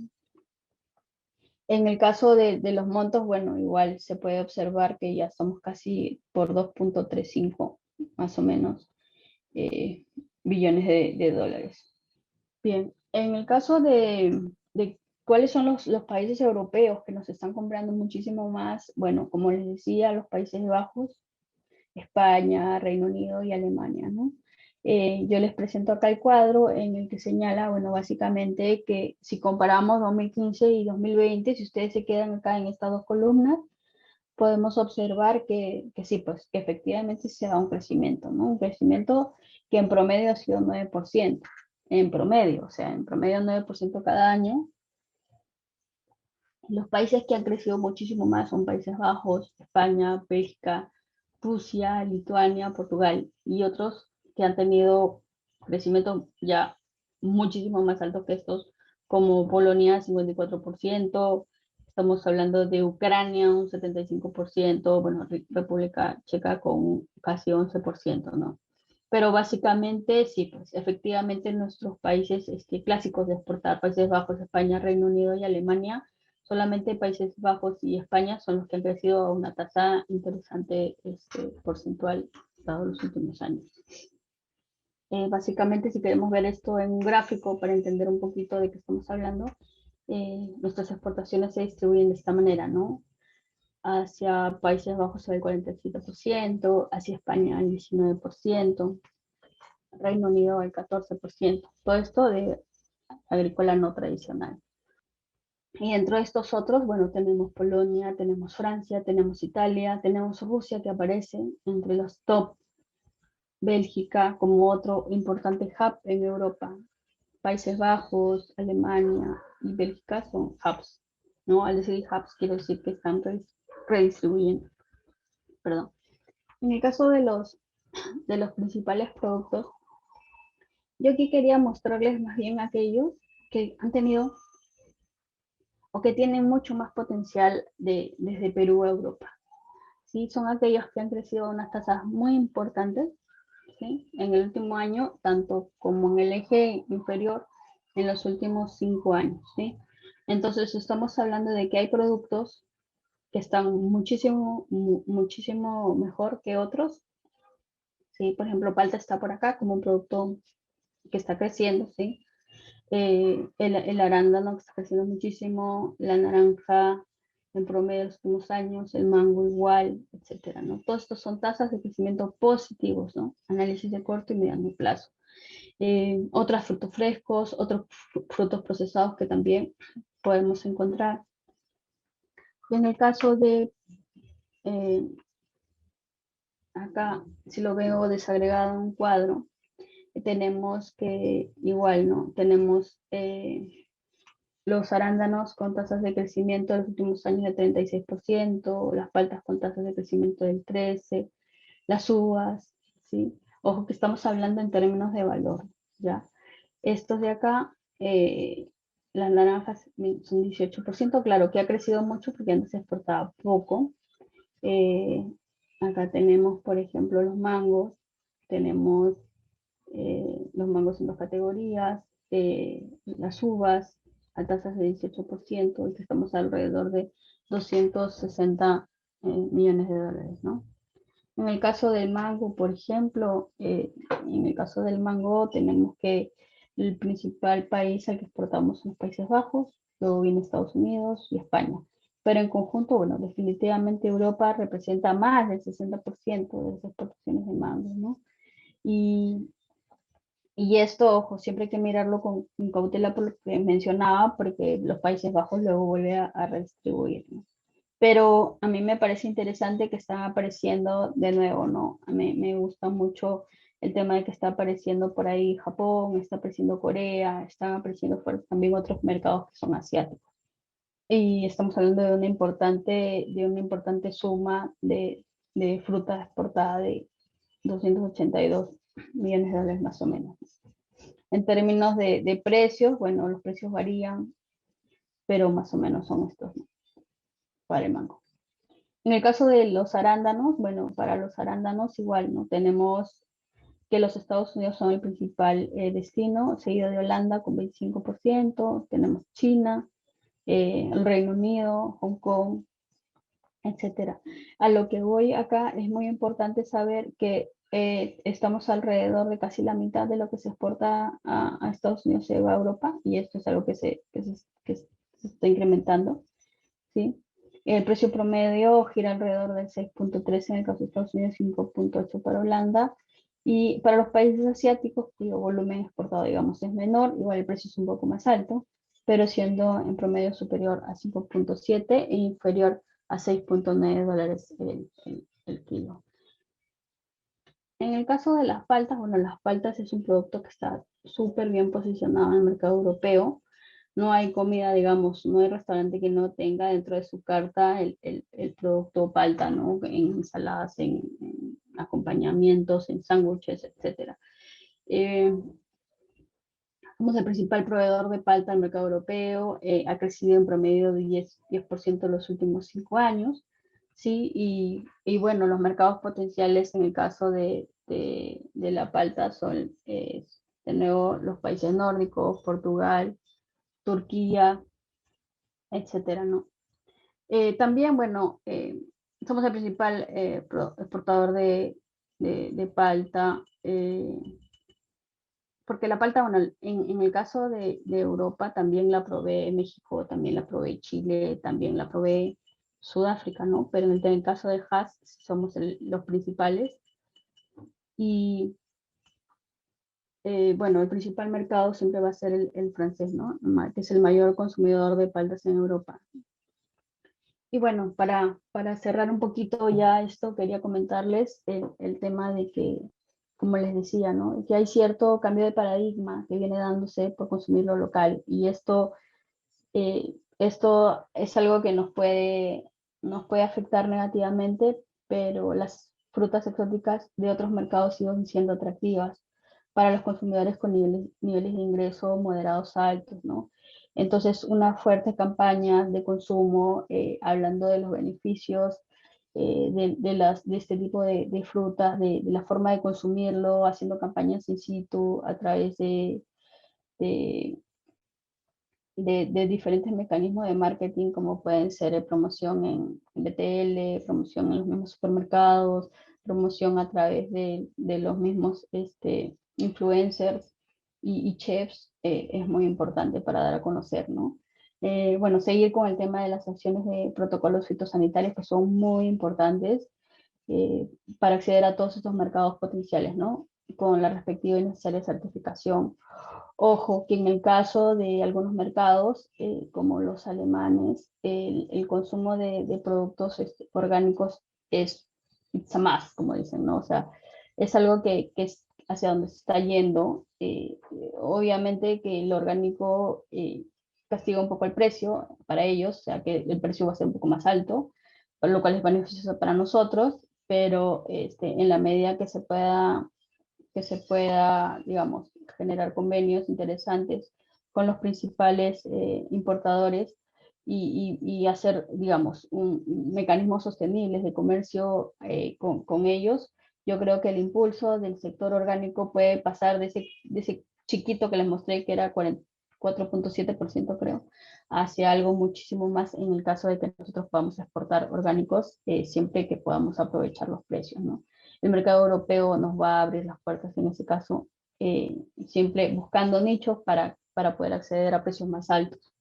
En el caso de los montos, bueno, igual se puede observar que ya estamos casi por 2.35, más o menos, billones de dólares. Bien, en el caso de cuáles son los países europeos que nos están comprando muchísimo más, bueno, como les decía, los Países Bajos, España, Reino Unido y Alemania, ¿no? Yo les presento acá el cuadro en el que señala, bueno, básicamente que si comparamos 2015 y 2020, si ustedes se quedan acá en estas dos columnas, podemos observar que sí, pues que efectivamente se da un crecimiento, ¿no? Un crecimiento que en promedio ha sido 9%, en promedio, o sea, en promedio 9% cada año. Los países que han crecido muchísimo más son Países Bajos, España, Bélgica, Rusia, Lituania, Portugal y otros que han tenido crecimiento ya muchísimo más alto que estos, como Polonia 54%, estamos hablando de Ucrania un 75%, bueno, República Checa con casi 11%, ¿no? Pero básicamente sí, pues efectivamente nuestros países clásicos de exportar, Países Bajos, España, Reino Unido y Alemania, solamente Países Bajos y España son los que han crecido a una tasa interesante porcentual dado los últimos años. Básicamente, si queremos ver esto en un gráfico para entender un poquito de qué estamos hablando, nuestras exportaciones se distribuyen de esta manera, ¿no? Hacia Países Bajos el 47%, hacia España el 19%, Reino Unido el 14%. Todo esto de agrícola no tradicional. Y dentro de estos otros, bueno, tenemos Polonia, tenemos Francia, tenemos Italia, tenemos Rusia que aparece entre los top, Bélgica como otro importante hub en Europa. Países Bajos, Alemania y Bélgica son hubs, ¿no? Al decir hubs quiero decir que están redistribuyendo. Perdón. En el caso de los principales productos, yo aquí quería mostrarles más bien aquellos que han tenido o que tienen mucho más potencial desde Perú a Europa. ¿Sí? Son aquellos que han crecido a unas tasas muy importantes, ¿sí? En el último año, tanto como en el eje inferior en los últimos 5 años. ¿Sí? Entonces estamos hablando de que hay productos que están muchísimo mejor que otros. ¿Sí? Por ejemplo, palta está por acá como un producto que está creciendo, ¿sí? El arándano que está creciendo muchísimo, la naranja en promedio de los últimos años, el mango igual, etcétera, ¿no? Todos estos son tasas de crecimiento positivos, ¿no? Análisis de corto y mediano plazo. Otros frutos frescos, otros frutos procesados que también podemos encontrar. En el caso de, acá, si lo veo desagregado en un cuadro, tenemos que igual, ¿no? Tenemos los arándanos con tasas de crecimiento en los últimos años de 36%, las paltas con tasas de crecimiento del 13%, las uvas, ¿sí? Ojo que estamos hablando en términos de valor, ¿ya? Estos de acá, las naranjas son 18%, claro que ha crecido mucho porque antes se exportaba poco. Acá tenemos, por ejemplo, los mangos, tenemos los mangos en dos categorías, las uvas a tasas de 18%, y que estamos alrededor de 260 millones de dólares, ¿no? En el caso del mango, por ejemplo, en el caso del mango tenemos que el principal país al que exportamos son los Países Bajos, luego viene Estados Unidos y España. Pero en conjunto, bueno, definitivamente Europa representa más del 60% de las exportaciones de mango, ¿no? Y esto, ojo, siempre hay que mirarlo con cautela por lo que mencionaba, porque los Países Bajos luego vuelve a redistribuir, ¿no? Pero a mí me parece interesante que están apareciendo de nuevo, ¿no? A mí me gusta mucho el tema de que está apareciendo por ahí Japón, está apareciendo Corea, están apareciendo también otros mercados que son asiáticos. Y estamos hablando de una importante suma de fruta exportada de 282 millones de dólares más o menos. En términos de precios, bueno, los precios varían, pero más o menos son estos, ¿no? Para el mango. En el caso de los arándanos, bueno, para los arándanos igual, ¿no? Tenemos que los Estados Unidos son el principal destino, seguido de Holanda con 25%, tenemos China, el Reino Unido, Hong Kong, etcétera. A lo que voy acá es muy importante saber que estamos alrededor de casi la mitad de lo que se exporta a Estados Unidos se va a Europa, y esto es algo que se está incrementando, ¿sí? El precio promedio gira alrededor del 6.3 en el caso de Estados Unidos, 5.8 para Holanda. Y para los países asiáticos, cuyo volumen exportado, digamos, es menor, igual el precio es un poco más alto, pero siendo en promedio superior a 5.7 e inferior a 6.9 dólares el kilo. En el caso de las paltas, bueno, las paltas es un producto que está súper bien posicionado en el mercado europeo. No hay comida, digamos, no hay restaurante que no tenga dentro de su carta el producto palta, ¿no? En ensaladas, en acompañamientos, en sándwiches, etc. Somos el principal proveedor de palta al mercado europeo, ha crecido en promedio de 10% en los últimos 5 años, ¿sí? Y bueno, los mercados potenciales en el caso de la palta son, de nuevo, los países nórdicos, Portugal, Turquía, etcétera, ¿no? También, bueno, somos el principal exportador de palta, porque la palta, bueno, en el caso de Europa también la provee México, también la provee Chile, también la provee Sudáfrica, ¿no? Pero en el caso de Hass somos los principales. Y bueno, el principal mercado siempre va a ser el francés, ¿no? Que es el mayor consumidor de paltas en Europa. Y bueno, para cerrar un poquito ya esto, quería comentarles el tema de que, como les decía, ¿no? Que hay cierto cambio de paradigma que viene dándose por consumir lo local. Y esto es algo que nos puede afectar negativamente, pero las frutas exóticas de otros mercados siguen siendo atractivas para los consumidores con niveles de ingreso moderados a altos, ¿no? Entonces, una fuerte campaña de consumo, hablando de los beneficios de este tipo de frutas, de la forma de consumirlo, haciendo campañas in situ a través de, de diferentes mecanismos de marketing, como pueden ser promoción en BTL, promoción en los mismos supermercados, promoción a través de los mismos influencers y chefs, es muy importante para dar a conocer, ¿no? Bueno, seguir con el tema de las acciones de protocolos fitosanitarios, que son muy importantes eh, para acceder a todos estos mercados potenciales, ¿no? Con la respectiva y necesaria certificación. Ojo, que en el caso de algunos mercados, como los alemanes, el consumo de productos orgánicos es it's a must, como dicen, ¿no? O sea, es algo que es hacia donde se está yendo. Obviamente que el orgánico castiga un poco el precio para ellos, o sea que el precio va a ser un poco más alto, por lo cual es beneficioso para nosotros, pero en la medida que se pueda, digamos, generar convenios interesantes con los principales importadores y hacer, digamos, mecanismos sostenibles de comercio con ellos. Yo creo que el impulso del sector orgánico puede pasar de ese chiquito que les mostré, que era 4.7%, creo, hacia algo muchísimo más en el caso de que nosotros podamos exportar orgánicos, siempre que podamos aprovechar los precios, ¿no? El mercado europeo nos va a abrir las puertas en ese caso, siempre buscando nichos para poder acceder a precios más altos.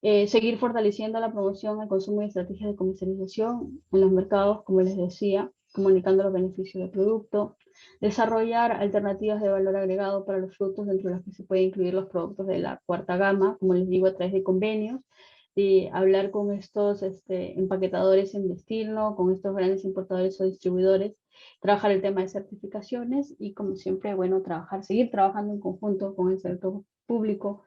Seguir fortaleciendo la promoción, el consumo y estrategias de comercialización en los mercados, como les decía, comunicando los beneficios del producto. Desarrollar alternativas de valor agregado para los frutos, dentro de las que se pueden incluir los productos de la cuarta gama, como les digo, a través de convenios, de hablar con estos empaquetadores en destino, con estos grandes importadores o distribuidores, trabajar el tema de certificaciones y, como siempre, bueno, seguir trabajando en conjunto con el sector público,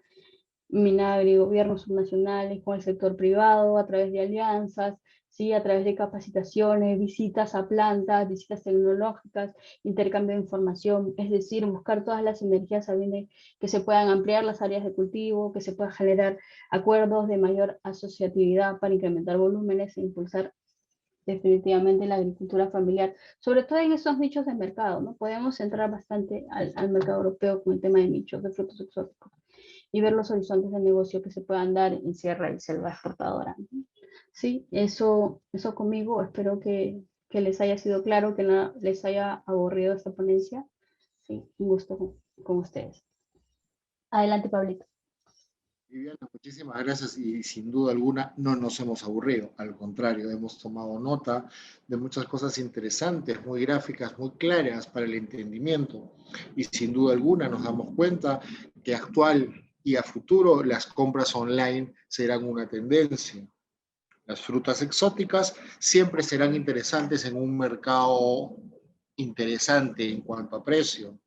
Minagri, gobiernos subnacionales, con el sector privado, a través de alianzas, ¿sí? A través de capacitaciones, visitas a plantas, visitas tecnológicas, intercambio de información, es decir, buscar todas las sinergias a fin de que se puedan ampliar las áreas de cultivo, que se puedan generar acuerdos de mayor asociatividad para incrementar volúmenes e impulsar definitivamente la agricultura familiar, sobre todo en esos nichos de mercado, ¿no? Podemos entrar bastante al mercado europeo con el tema de nichos de frutos exóticos y ver los horizontes de negocio que se puedan dar en sierra y selva exportadora. Sí, eso conmigo, espero que que les haya sido claro, que no les haya aburrido esta ponencia. Sí, un gusto con ustedes. Adelante, Pablito. Viviana, muchísimas gracias y sin duda alguna no nos hemos aburrido, al contrario, hemos tomado nota de muchas cosas interesantes, muy gráficas, muy claras para el entendimiento y sin duda alguna nos damos cuenta que actual y a futuro las compras online serán una tendencia. Las frutas exóticas siempre serán interesantes en un mercado interesante en cuanto a precio.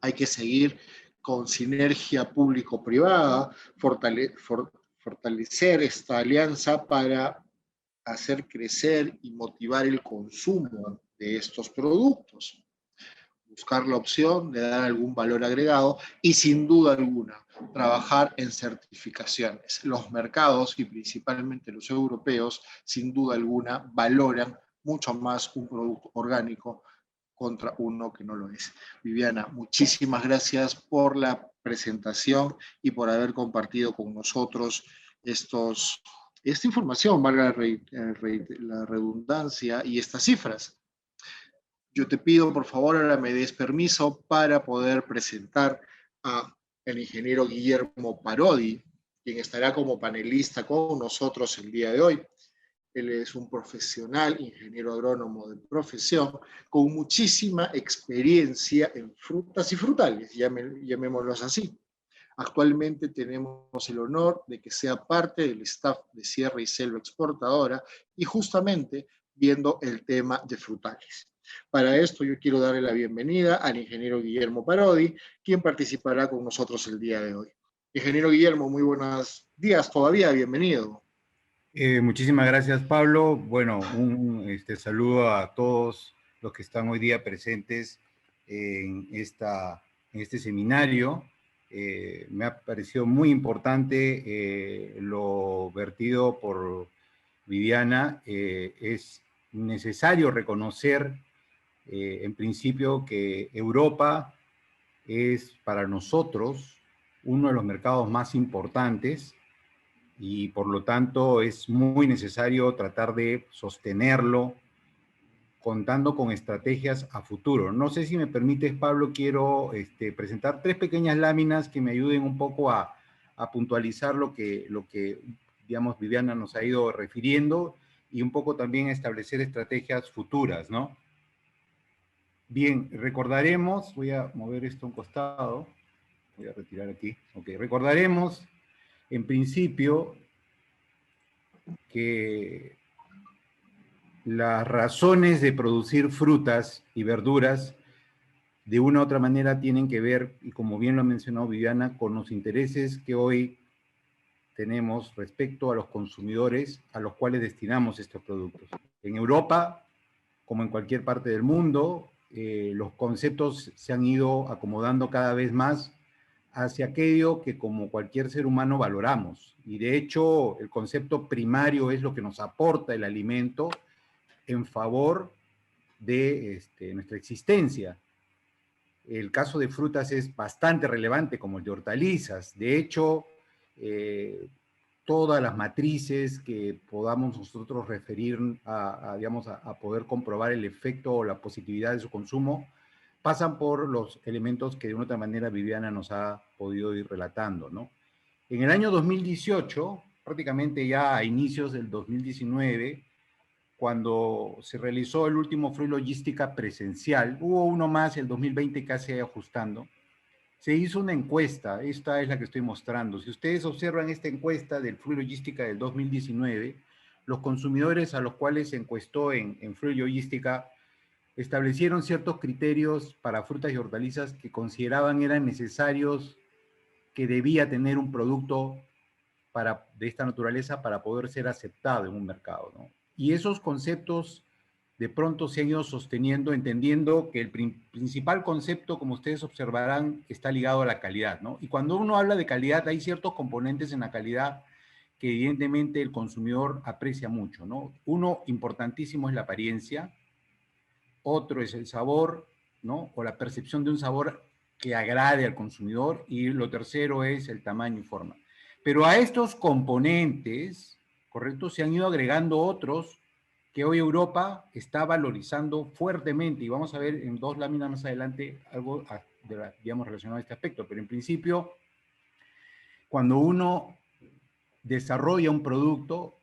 Hay que seguir con sinergia público-privada, fortalecer esta alianza para hacer crecer y motivar el consumo de estos productos, buscar la opción de dar algún valor agregado y sin duda alguna trabajar en certificaciones. Los mercados y principalmente los europeos sin duda alguna valoran mucho más un producto orgánico contra uno que no lo es. Viviana, muchísimas gracias por la presentación y por haber compartido con nosotros esta información, valga la redundancia, y estas cifras. Yo te pido, por favor, ahora me des permiso para poder presentar al ingeniero Guillermo Parodi, quien estará como panelista con nosotros el día de hoy. Él es un profesional, ingeniero agrónomo de profesión, con muchísima experiencia en frutas y frutales, llamémoslos así. Actualmente tenemos el honor de que sea parte del staff de Sierra y Selva Exportadora y justamente viendo el tema de frutales. Para esto yo quiero darle la bienvenida al ingeniero Guillermo Parodi, quien participará con nosotros el día de hoy. Ingeniero Guillermo, muy buenos días todavía, bienvenido. Muchísimas gracias, Pablo. Bueno, un saludo a todos los que están hoy día presentes en este seminario. Me ha parecido muy importante lo vertido por Viviana. Es necesario reconocer, en principio, que Europa es para nosotros uno de los mercados más importantes y por lo tanto es muy necesario tratar de sostenerlo contando con estrategias a futuro. No sé si me permites, Pablo, quiero presentar 3 pequeñas láminas que me ayuden un poco a puntualizar lo que, digamos, Viviana nos ha ido refiriendo y un poco también establecer estrategias futuras, ¿no? Bien, recordaremos, voy a mover esto a un costado, voy a retirar aquí, ok, recordaremos en principio que las razones de producir frutas y verduras de una u otra manera tienen que ver, y como bien lo ha mencionado Viviana, con los intereses que hoy tenemos respecto a los consumidores a los cuales destinamos estos productos. En Europa, como en cualquier parte del mundo, los conceptos se han ido acomodando cada vez más hacia aquello que como cualquier ser humano valoramos. Y de hecho, el concepto primario es lo que nos aporta el alimento en favor de nuestra existencia. El caso de frutas es bastante relevante, como el de hortalizas. De hecho, todas las matrices que podamos nosotros referir digamos, a poder comprobar el efecto o la positividad de su consumo, pasan por los elementos que de una otra manera Viviana nos ha podido ir relatando, ¿no? En el año 2018, prácticamente ya a inicios del 2019, cuando se realizó el último Fruit Logística presencial, hubo uno más el 2020 casi ajustando, se hizo una encuesta, esta es la que estoy mostrando. Si ustedes observan esta encuesta del Fruit Logística del 2019, los consumidores a los cuales se encuestó en Fruit Logística establecieron ciertos criterios para frutas y hortalizas que consideraban eran necesarios, que debía tener un producto de esta naturaleza para poder ser aceptado en un mercado, ¿no? Y esos conceptos de pronto se han ido sosteniendo, entendiendo que el principal concepto, como ustedes observarán, está ligado a la calidad, ¿no? Y cuando uno habla de calidad, hay ciertos componentes en la calidad que evidentemente el consumidor aprecia mucho, ¿no? Uno importantísimo es la apariencia, otro es el sabor, ¿no? O la percepción de un sabor que agrade al consumidor, y lo tercero es el tamaño y forma. Pero a estos componentes, ¿correcto?, se han ido agregando otros que hoy Europa está valorizando fuertemente, y vamos a ver en 2 láminas más adelante algo, digamos, relacionado a este aspecto, pero en principio, cuando uno desarrolla un producto,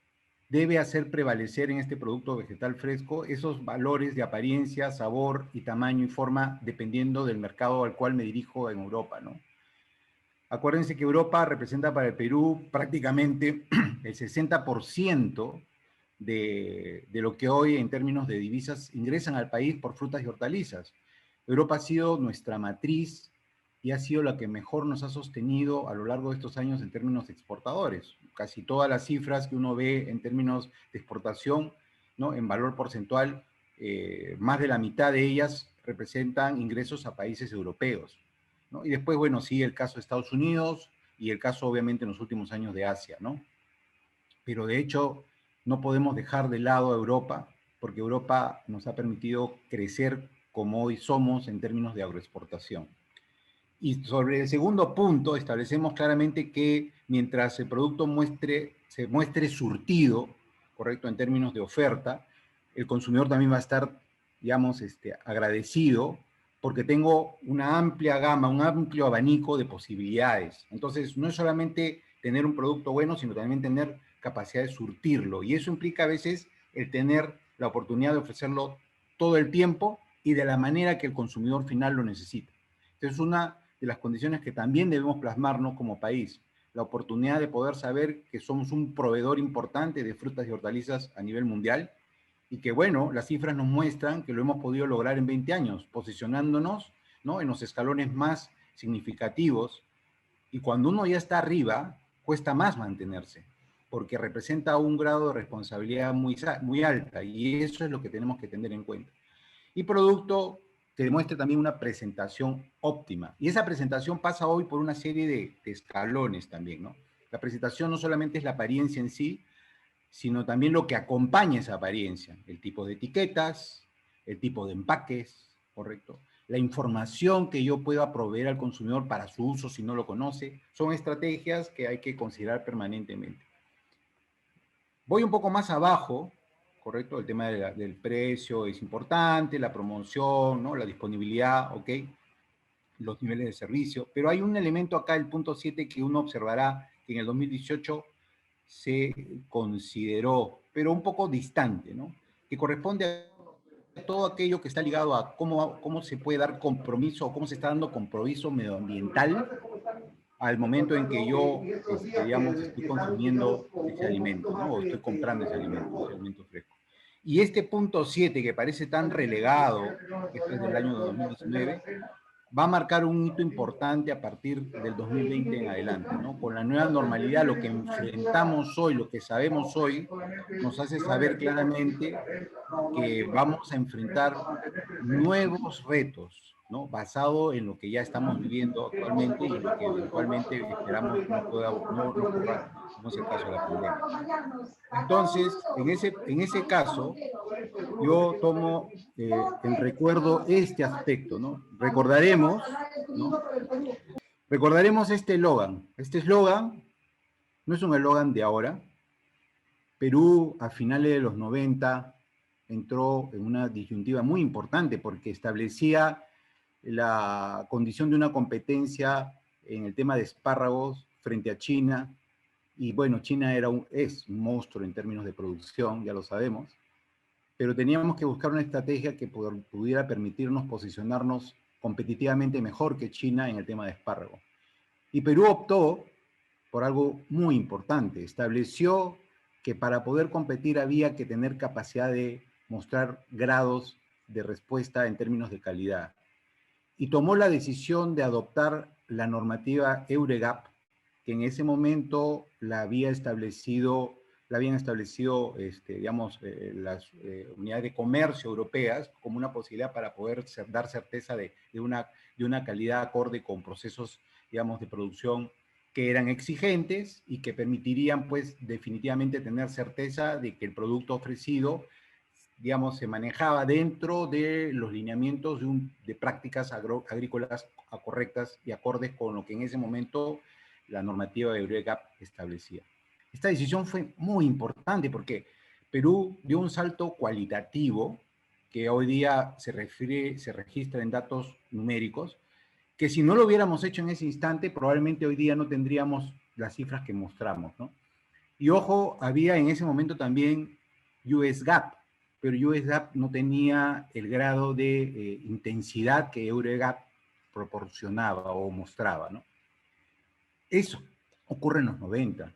debe hacer prevalecer en este producto vegetal fresco esos valores de apariencia, sabor y tamaño y forma, dependiendo del mercado al cual me dirijo en Europa, ¿no? Acuérdense que Europa representa para el Perú prácticamente el 60% de lo que hoy en términos de divisas ingresan al país por frutas y hortalizas. Europa ha sido nuestra matriz y ha sido la que mejor nos ha sostenido a lo largo de estos años en términos exportadores. Casi todas las cifras que uno ve en términos de exportación, ¿no?, en valor porcentual, más de la mitad de ellas representan ingresos a países europeos, ¿no? Y después, bueno, sí, el caso de Estados Unidos y el caso, obviamente, en los últimos años de Asia, ¿no? Pero de hecho, no podemos dejar de lado a Europa, porque Europa nos ha permitido crecer como hoy somos en términos de agroexportación. Y sobre el segundo punto, establecemos claramente que mientras el producto se muestre surtido, correcto, en términos de oferta, el consumidor también va a estar, digamos, agradecido porque tengo una amplia gama, un amplio abanico de posibilidades. Entonces, no es solamente tener un producto bueno, sino también tener capacidad de surtirlo. Y eso implica a veces el tener la oportunidad de ofrecerlo todo el tiempo y de la manera que el consumidor final lo necesita. Entonces, una de las condiciones que también debemos plasmarnos como país, la oportunidad de poder saber que somos un proveedor importante de frutas y hortalizas a nivel mundial y que, bueno, las cifras nos muestran que lo hemos podido lograr en 20 años, posicionándonos, ¿no?, en los escalones más significativos, y cuando uno ya está arriba, cuesta más mantenerse, porque representa un grado de responsabilidad muy alta, y eso es lo que tenemos que tener en cuenta. Y producto que demuestre también una presentación óptima. Y esa presentación pasa hoy por una serie de escalones también, ¿no? La presentación no solamente es la apariencia en sí, sino también lo que acompaña esa apariencia, el tipo de etiquetas, el tipo de empaques, ¿correcto? La información que yo pueda proveer al consumidor para su uso si no lo conoce, son estrategias que hay que considerar permanentemente. Voy un poco más abajo, ¿correcto? El tema del precio es importante, la promoción, ¿no?, la disponibilidad, ¿ok?, los niveles de servicio, pero hay un elemento acá, el punto 7, que uno observará que en el 2018 se consideró, pero un poco distante, ¿no?, que corresponde a todo aquello que está ligado a cómo se puede dar compromiso, o cómo se está dando compromiso medioambiental al momento en que yo, digamos, estoy consumiendo ese alimento, ¿no?, o estoy comprando ese alimento fresco. Y este punto 7, que parece tan relegado, este es del año 2019, va a marcar un hito importante a partir del 2020 en adelante, ¿no? Con la nueva normalidad, lo que enfrentamos hoy, lo que sabemos hoy, nos hace saber claramente que vamos a enfrentar nuevos retos, ¿no?, basado en lo que ya estamos viviendo actualmente y lo que eventualmente esperamos no ocurra, como es el caso de la pandemia. Entonces, en ese caso, yo tomo en recuerdo este aspecto, ¿no? Recordaremos, ¿no?, recordaremos este eslogan. Este eslogan no es un eslogan de ahora. Perú, a finales de los 90, entró en una disyuntiva muy importante porque establecía la condición de una competencia en el tema de espárragos frente a China. Y bueno, China es un monstruo en términos de producción, ya lo sabemos, pero teníamos que buscar una estrategia que pudiera permitirnos posicionarnos competitivamente mejor que China en el tema de espárrago. Y Perú optó por algo muy importante. Estableció que para poder competir había que tener capacidad de mostrar grados de respuesta en términos de calidad. Y tomó la decisión de adoptar la normativa EUREGAP, que en ese momento la habían establecido, digamos, las unidades de comercio europeas como una posibilidad para poder dar certeza de una calidad acorde con procesos, digamos, de producción que eran exigentes y que permitirían, pues, definitivamente tener certeza de que el producto ofrecido, digamos, se manejaba dentro de los lineamientos de prácticas agrícolas correctas y acordes con lo que en ese momento la normativa de EUREGAP establecía. Esta decisión fue muy importante porque Perú dio un salto cualitativo que hoy día se registra en datos numéricos, que si no lo hubiéramos hecho en ese instante, probablemente hoy día no tendríamos las cifras que mostramos, ¿no? Y ojo, había en ese momento también US GAAP, pero US GAAP no tenía el grado de intensidad que Eurogap proporcionaba o mostraba, ¿no? Eso ocurre en los 90,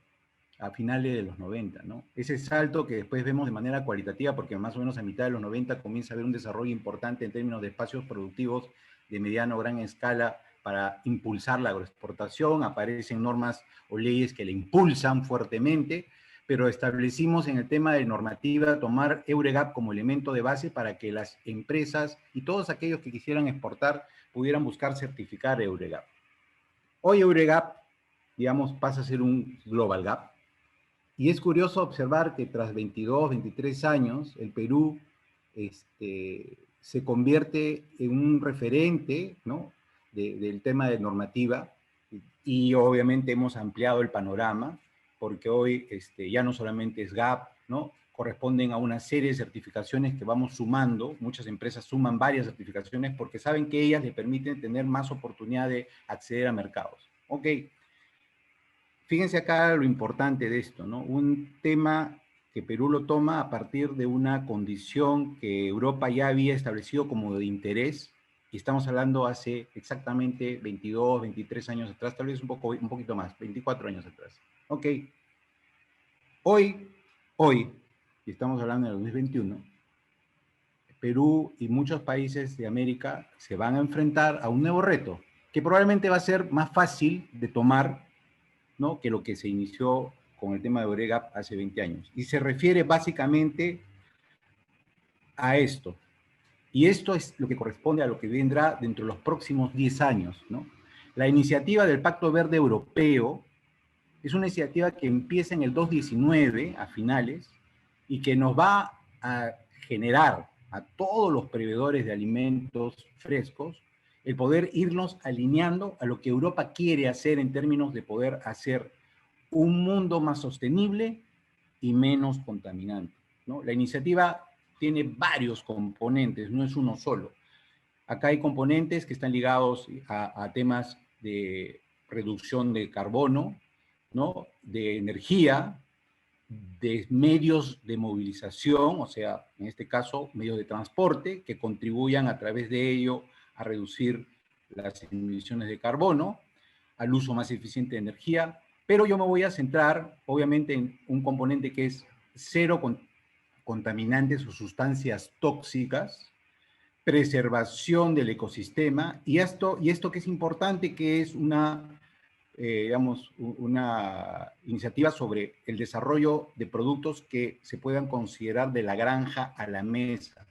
a finales de los 90, ¿no? Ese salto que después vemos de manera cualitativa, porque más o menos a mitad de los 90 comienza a haber un desarrollo importante en términos de espacios productivos de mediano o gran escala para impulsar la agroexportación, aparecen normas o leyes que le impulsan fuertemente, pero establecimos en el tema de normativa tomar Euregap como elemento de base para que las empresas y todos aquellos que quisieran exportar pudieran buscar certificar Euregap. Hoy Euregap, digamos, pasa a ser un Global Gap, y es curioso observar que tras 22, 23 años, el Perú se convierte en un referente, ¿no?, del tema de normativa, y obviamente hemos ampliado el panorama, porque hoy ya no solamente es GAP, ¿no?, corresponden a una serie de certificaciones que vamos sumando. Muchas empresas suman varias certificaciones porque saben que ellas les permiten tener más oportunidad de acceder a mercados. Ok. Fíjense acá lo importante de esto, ¿no? Un tema que Perú lo toma a partir de una condición que Europa ya había establecido como de interés, y estamos hablando hace exactamente 22, 23 años atrás, tal vez un poquito más, 24 años atrás. Ok. Hoy, y estamos hablando del 2021, Perú y muchos países de América se van a enfrentar a un nuevo reto, que probablemente va a ser más fácil de tomar, ¿no?, que lo que se inició con el tema de Euregap hace 20 años. Y se refiere básicamente a esto. Y esto es lo que corresponde a lo que vendrá dentro de los próximos 10 años, ¿no? La iniciativa del Pacto Verde Europeo es una iniciativa que empieza en el 2019, a finales, y que nos va a generar a todos los proveedores de alimentos frescos el poder irnos alineando a lo que Europa quiere hacer en términos de poder hacer un mundo más sostenible y menos contaminante, ¿no? La iniciativa tiene varios componentes, no es uno solo. Acá hay componentes que están ligados a temas de reducción de carbono, ¿no?, de energía, de medios de movilización, o sea, en este caso, medios de transporte que contribuyan a través de ello a reducir las emisiones de carbono, al uso más eficiente de energía, pero yo me voy a centrar, obviamente, en un componente que es cero contaminantes o sustancias tóxicas, preservación del ecosistema, y esto que es importante, que es digamos, una iniciativa sobre el desarrollo de productos que se puedan considerar de la granja a la mesa.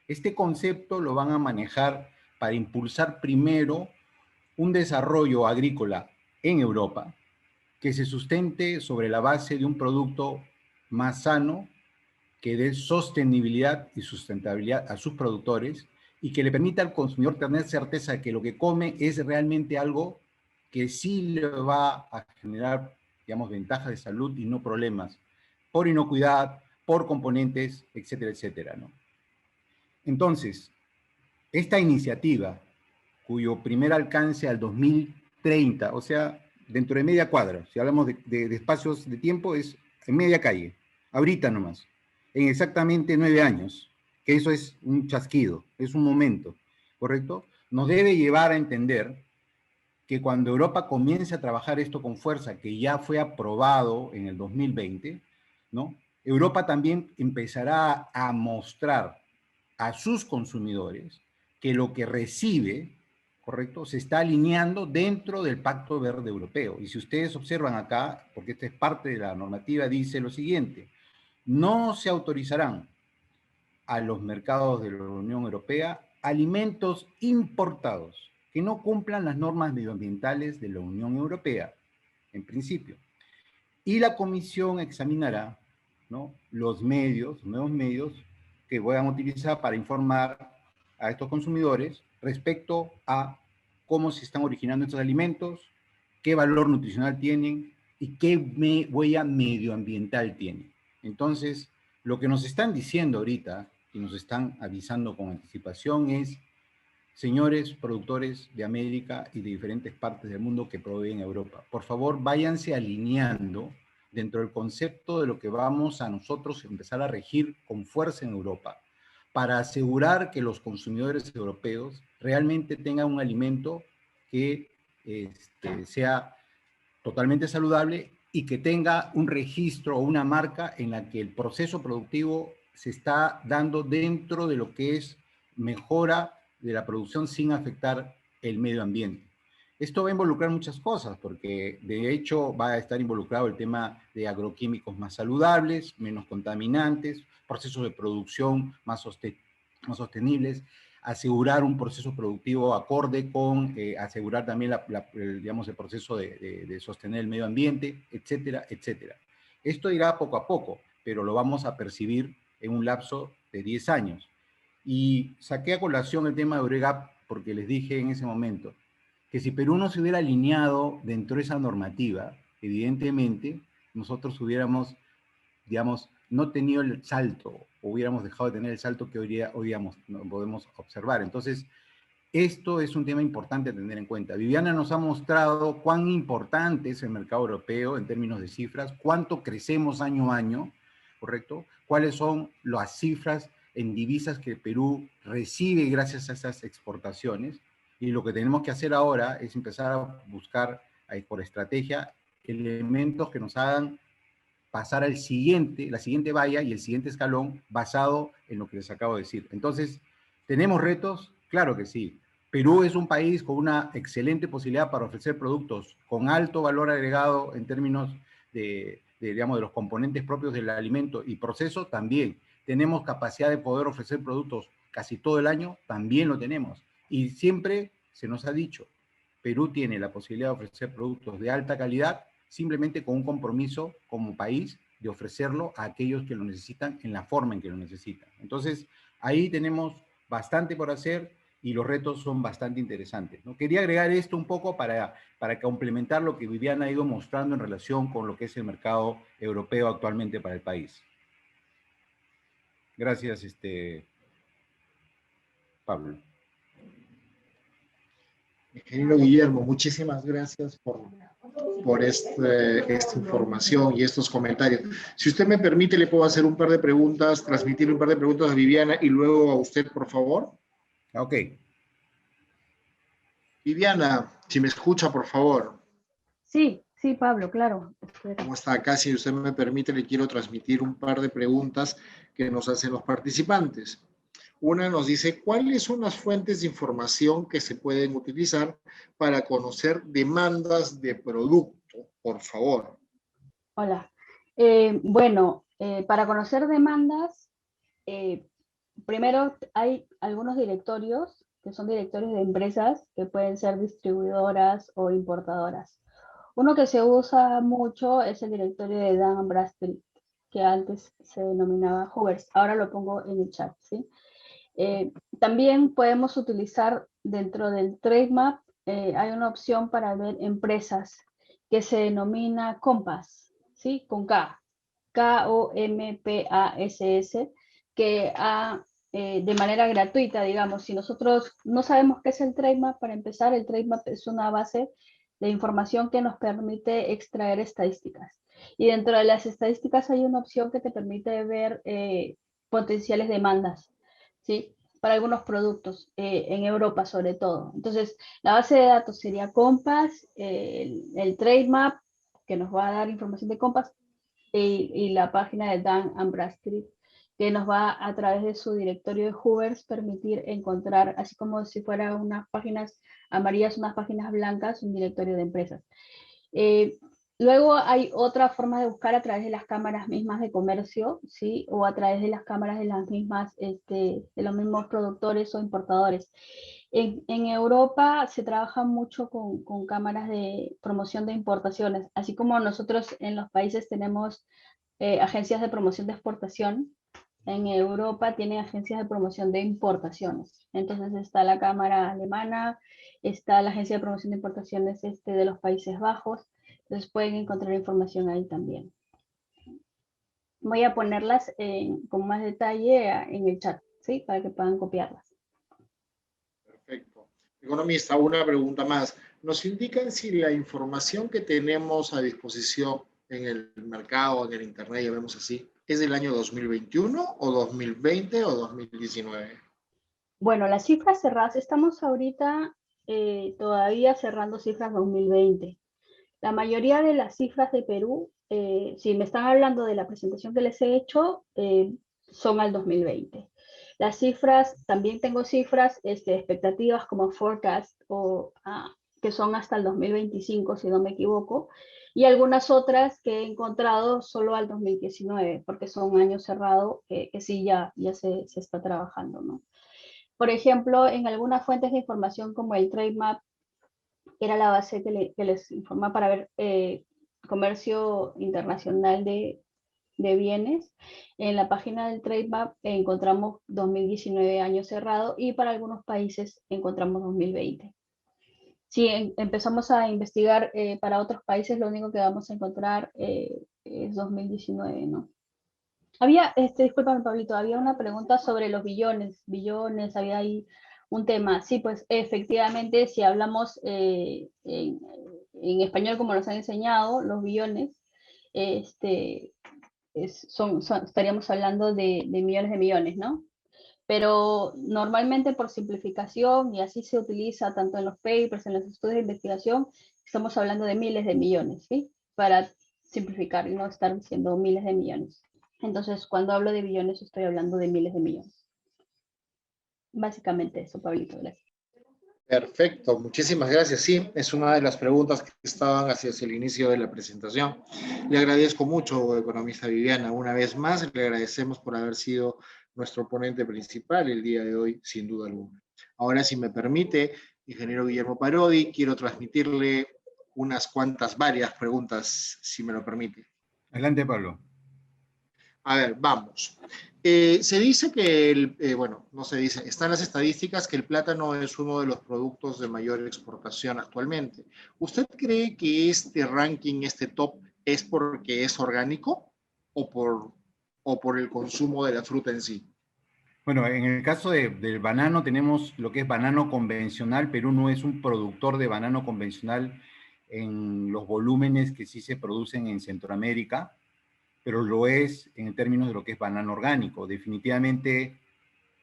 Este concepto lo van a manejar para impulsar primero un desarrollo agrícola en Europa que se sustente sobre la base de un producto más sano, que dé sostenibilidad y sustentabilidad a sus productores y que le permita al consumidor tener certeza de que lo que come es realmente algo que sí le va a generar, digamos, ventajas de salud y no problemas, por inocuidad, por componentes, etcétera, etcétera, ¿no? Entonces, esta iniciativa, cuyo primer alcance al 2030, o sea, dentro de media cuadra, si hablamos de espacios de tiempo, es en media calle, ahorita nomás, en exactamente 9 años, que eso es un chasquido, es un momento, ¿correcto? Nos debe llevar a entender que cuando Europa comience a trabajar esto con fuerza, que ya fue aprobado en el 2020, ¿no?, Europa también empezará a mostrar a sus consumidores que lo que recibe, ¿correcto?, se está alineando dentro del Pacto Verde Europeo. Y si ustedes observan acá, porque esta es parte de la normativa, dice lo siguiente: no se autorizarán a los mercados de la Unión Europea alimentos importados que no cumplan las normas medioambientales de la Unión Europea, en principio. Y la Comisión examinará, ¿no?, los nuevos medios que puedan utilizar para informar a estos consumidores respecto a cómo se están originando estos alimentos, qué valor nutricional tienen y qué huella medioambiental tienen. Entonces, Lo que nos están diciendo ahorita, y nos están avisando con anticipación, es, señores productores de América y de diferentes partes del mundo que proveen Europa, por favor, váyanse alineando dentro del concepto de lo que vamos a nosotros empezar a regir con fuerza en Europa, para asegurar que los consumidores europeos realmente tengan un alimento que sea totalmente saludable y que tenga un registro o una marca en la que el proceso productivo se está dando dentro de lo que es mejora de la producción sin afectar el medio ambiente. Esto va a involucrar muchas cosas, porque de hecho va a estar involucrado el tema de agroquímicos más saludables, menos contaminantes, procesos de producción más sostenibles, asegurar un proceso productivo acorde con asegurar también digamos, el proceso de sostener el medio ambiente, etcétera, etcétera. Esto irá poco a poco, pero lo vamos a percibir en un lapso de 10 años. Y saqué a colación el tema de Euregap porque les dije en ese momento que si Perú no se hubiera alineado dentro de esa normativa, evidentemente nosotros hubiéramos, digamos, no tenido el salto, o hubiéramos dejado de tener el salto que hoy día podemos observar. Entonces, esto es un tema importante a tener en cuenta. Viviana nos ha mostrado cuán importante es el mercado europeo en términos de cifras, cuánto crecemos año a año, ¿correcto? Cuáles son las cifras en divisas que Perú recibe gracias a esas exportaciones. Y lo que tenemos que hacer ahora es empezar a buscar por estrategia elementos que nos hagan pasar la siguiente valla y el siguiente escalón basado en lo que les acabo de decir. Entonces, ¿tenemos retos? Claro que sí. Perú es un país con una excelente posibilidad para ofrecer productos con alto valor agregado en términos digamos, de los componentes propios del alimento y proceso, también. Tenemos capacidad de poder ofrecer productos casi todo el año, también lo tenemos. Y siempre se nos ha dicho, Perú tiene la posibilidad de ofrecer productos de alta calidad simplemente con un compromiso como país de ofrecerlo a aquellos que lo necesitan en la forma en que lo necesitan. Entonces, ahí tenemos bastante por hacer y los retos son bastante interesantes, ¿no? Quería agregar esto un poco para complementar lo que Viviana ha ido mostrando en relación con lo que es el mercado europeo actualmente para el país. Gracias, Pablo. Ingeniero Guillermo, muchísimas gracias por esta información y estos comentarios. Si usted me permite, le puedo hacer un par de preguntas, transmitir un par de preguntas a Viviana y luego a usted, por favor. Ok. Viviana, si me escucha, por favor. Sí, sí, Pablo, claro. ¿Cómo está acá? Si usted me permite, le quiero transmitir un par de preguntas que nos hacen los participantes. Una nos dice, ¿cuáles son las fuentes de información que se pueden utilizar para conocer demandas de producto? Por favor. Hola. Bueno, para conocer demandas, primero hay algunos directorios que son directorios de empresas que pueden ser distribuidoras o importadoras. Uno que se usa mucho es el directorio de Dun & Bradstreet, que antes se denominaba Hoovers. Ahora lo pongo en el chat, ¿sí? También podemos utilizar dentro del Trademap, hay una opción para ver empresas que se denomina Compass, ¿sí? Con K, K-O-M-P-A-S-S, que de manera gratuita, digamos, si nosotros no sabemos qué es el Trademap, para empezar, el Trademap es una base de información que nos permite extraer estadísticas. Y dentro de las estadísticas hay una opción que te permite ver potenciales demandas, ¿sí? Para algunos productos, en Europa sobre todo. Entonces, la base de datos sería Compass, el Trademap, que nos va a dar información de Compass, y la página de Dun & Bradstreet, que nos va a través de su directorio de Hoovers permitir encontrar, así como si fueran unas páginas amarillas, unas páginas blancas, un directorio de empresas. Luego hay otra forma de buscar a través de las cámaras mismas de comercio, ¿sí? O a través de las cámaras de las mismas, de los mismos productores o importadores. En Europa se trabaja mucho con cámaras de promoción de importaciones, así como nosotros en los países tenemos agencias de promoción de exportación. En Europa tienen agencias de promoción de importaciones. Entonces está la cámara alemana, está la agencia de promoción de importaciones de los Países Bajos. Entonces pueden encontrar información ahí también. Voy a ponerlas con más detalle en el chat, ¿sí? Para que puedan copiarlas. Perfecto. Economista, una pregunta más. ¿Nos indican si la información que tenemos a disposición en el mercado, en el Internet, ya vemos así, es del año 2021 o 2020 o 2019? Bueno, las cifras cerradas, estamos ahorita todavía cerrando cifras 2020. La mayoría de las cifras de Perú, si me están hablando de la presentación que les he hecho, son al 2020. Las cifras, también tengo cifras expectativas como forecast, que son hasta el 2025, si no me equivoco, y algunas otras que he encontrado solo al 2019, porque son años cerrados que sí ya se está trabajando, ¿no? Por ejemplo, en algunas fuentes de información como el Trade Map, que era la base que les informa para ver comercio internacional de bienes. En la página del Trade Map encontramos 2019 año cerrado y para algunos países encontramos 2020. Si empezamos a investigar para otros países, lo único que vamos a encontrar es 2019, ¿no? Había, discúlpame, Pablito, había una pregunta sobre los billones, había ahí un tema. Sí, pues efectivamente, si hablamos en español como nos han enseñado, los billones, estaríamos hablando de millones, ¿no? Pero normalmente por simplificación, y así se utiliza tanto en los papers, en los estudios de investigación, estamos hablando de miles de millones, ¿sí? Para simplificar y no estar diciendo miles de millones. Entonces, cuando hablo de billones, estoy hablando de miles de millones. Básicamente eso, Pablito, gracias. Perfecto, muchísimas gracias. Sí, es una de las preguntas que estaban hacia el inicio de la presentación. Le agradezco mucho, economista Viviana. Una vez más, le agradecemos por haber sido nuestro ponente principal el día de hoy, sin duda alguna. Ahora, si me permite, ingeniero Guillermo Parodi, quiero transmitirle varias preguntas, si me lo permite. Adelante, Pablo. A ver, vamos. Se dice que, bueno, no se dice, están las estadísticas que el plátano es uno de los productos de mayor exportación actualmente. ¿Usted cree que este ranking, este top, es porque es orgánico o por el consumo de la fruta en sí? Bueno, en el caso del banano tenemos lo que es banano convencional. Perú no es un productor de banano convencional en los volúmenes que sí se producen en Centroamérica, pero lo es en términos de lo que es banano orgánico. Definitivamente,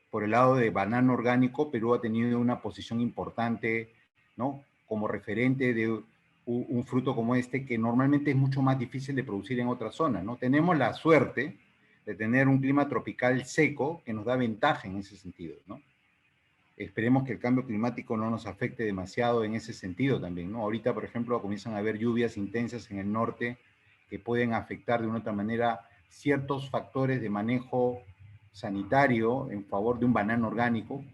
por el lado de banano orgánico, Perú ha tenido una posición importante, ¿no? Como referente de un fruto como este, que normalmente es mucho más difícil de producir en otras zonas, ¿no? Tenemos la suerte de tener un clima tropical seco que nos da ventaja en ese sentido, ¿no? Esperemos que el cambio climático no nos afecte demasiado en ese sentido también, ¿no? Ahorita, por ejemplo, comienzan a haber lluvias intensas en el norte que pueden afectar de una otra manera ciertos factores de manejo sanitario en favor de un banano orgánico,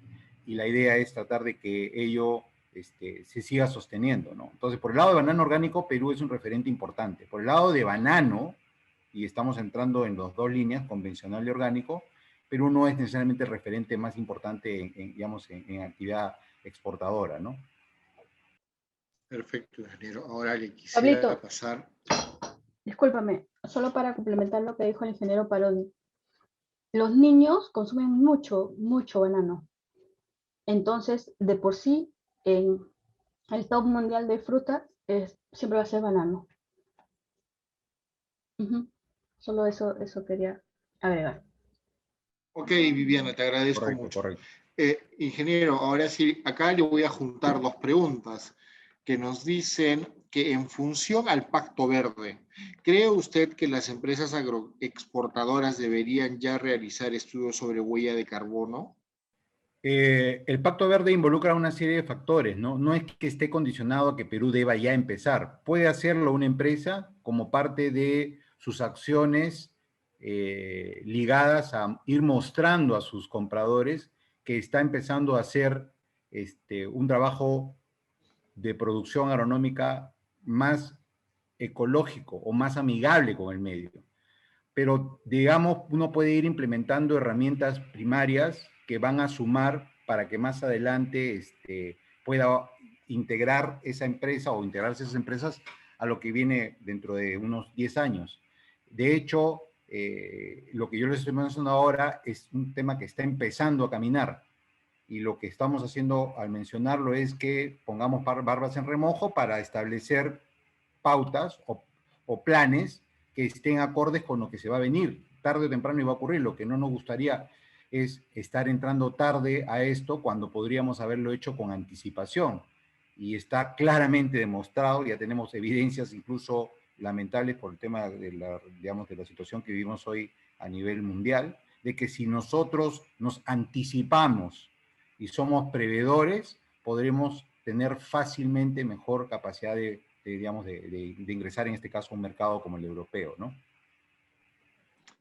y la idea es tratar de que ello se siga sosteniendo, ¿no? Entonces, por el lado de banano orgánico, Perú es un referente importante. Por el lado de banano, y estamos entrando en las dos líneas, convencional y orgánico, Perú no es necesariamente el referente más importante digamos, en actividad exportadora, ¿no? Perfecto, ingeniero. Ahora le quisiera Pablito, pasar. discúlpame, solo para complementar lo que dijo el ingeniero Parodi. Los niños consumen mucho banano. Entonces, de por sí, en el top mundial de fruta siempre va a ser banano. Solo eso quería agregar. Ok, Viviana, te agradezco Correcto, mucho. correcto. Ingeniero, ahora sí, acá yo voy a juntar dos preguntas que nos dicen que en función al Pacto Verde, ¿cree usted que las empresas agroexportadoras deberían ya realizar estudios sobre huella de carbono? El Pacto Verde involucra una serie de factores, ¿no? No es que esté condicionado a que Perú deba ya empezar. Puede hacerlo una empresa como parte de sus acciones ligadas a ir mostrando a sus compradores que está empezando a hacer un trabajo de producción agronómica más ecológico o más amigable con el medio. Pero, digamos, uno puede ir implementando herramientas primarias que van a sumar para que más adelante pueda integrar esa empresa o integrarse esas empresas a lo que viene dentro de unos 10 años. De hecho, lo que yo les estoy mencionando ahora es un tema que está empezando a caminar. Y lo que estamos haciendo al mencionarlo es que pongamos barbas en remojo para establecer pautas o planes que estén acordes con lo que se va a venir. Tarde o temprano iba a ocurrir. Lo que no nos gustaría es estar entrando tarde a esto cuando podríamos haberlo hecho con anticipación. Y está claramente demostrado, ya tenemos evidencias incluso lamentables por el tema de la situación que vivimos hoy a nivel mundial, de que si nosotros nos anticipamos y somos prevedores, podremos tener fácilmente mejor capacidad de ingresar en este caso a un mercado como el europeo, ¿no?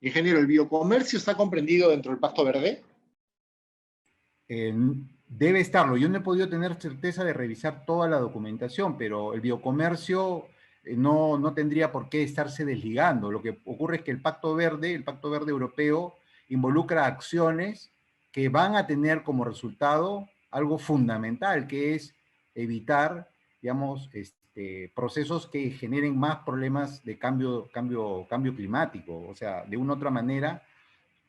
Ingeniero, ¿el biocomercio está comprendido dentro del Pacto Verde? Debe estarlo. Yo no he podido tener certeza de revisar toda la documentación, pero el biocomercio no tendría por qué estarse desligando. Lo que ocurre es que el Pacto Verde Europeo, involucra acciones que van a tener como resultado algo fundamental, que es evitar, digamos, procesos que generen más problemas de cambio climático. O sea, de una u otra manera,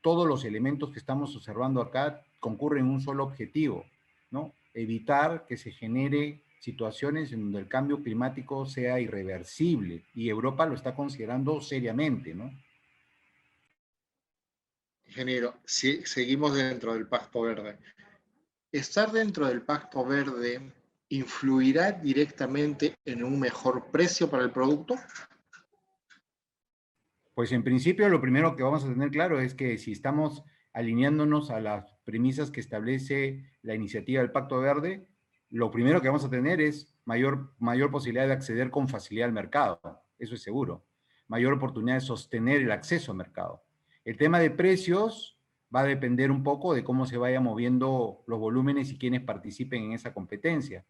todos los elementos que estamos observando acá concurren en un solo objetivo, ¿no? Evitar que se genere situaciones en donde el cambio climático sea irreversible, y Europa lo está considerando seriamente, ¿no? Ingeniero, si seguimos dentro del Pacto Verde. ¿Estar dentro del Pacto Verde influirá directamente en un mejor precio para el producto? Pues en principio lo primero que vamos a tener claro es que si estamos alineándonos a las premisas que establece la iniciativa del Pacto Verde, lo primero que vamos a tener es mayor posibilidad de acceder con facilidad al mercado, eso es seguro. Mayor oportunidad de sostener el acceso al mercado. El tema de precios va a depender un poco de cómo se vayan moviendo los volúmenes y quiénes participen en esa competencia.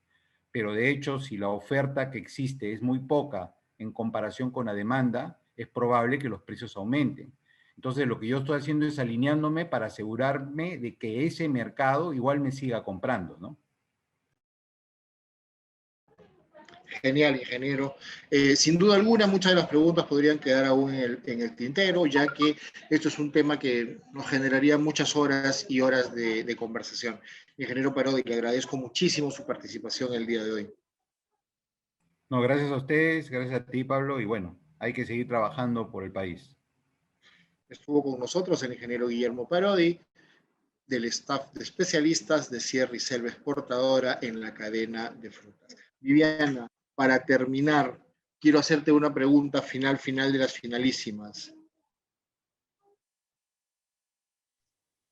Pero de hecho, si la oferta que existe es muy poca en comparación con la demanda, es probable que los precios aumenten. Entonces, lo que yo estoy haciendo es alineándome para asegurarme de que ese mercado igual me siga comprando, ¿no? Genial, ingeniero. Sin duda alguna, muchas de las preguntas podrían quedar aún en el tintero, ya que esto es un tema que nos generaría muchas horas y horas de conversación. Ingeniero Parodi, le agradezco muchísimo su participación el día de hoy. No, gracias a ustedes, gracias a ti, Pablo, y bueno, hay que seguir trabajando por el país. Estuvo con nosotros el ingeniero Guillermo Parodi, del staff de especialistas de Sierra y Selva Exportadora en la cadena de frutas. Viviana, para terminar, quiero hacerte una pregunta final de las finalísimas.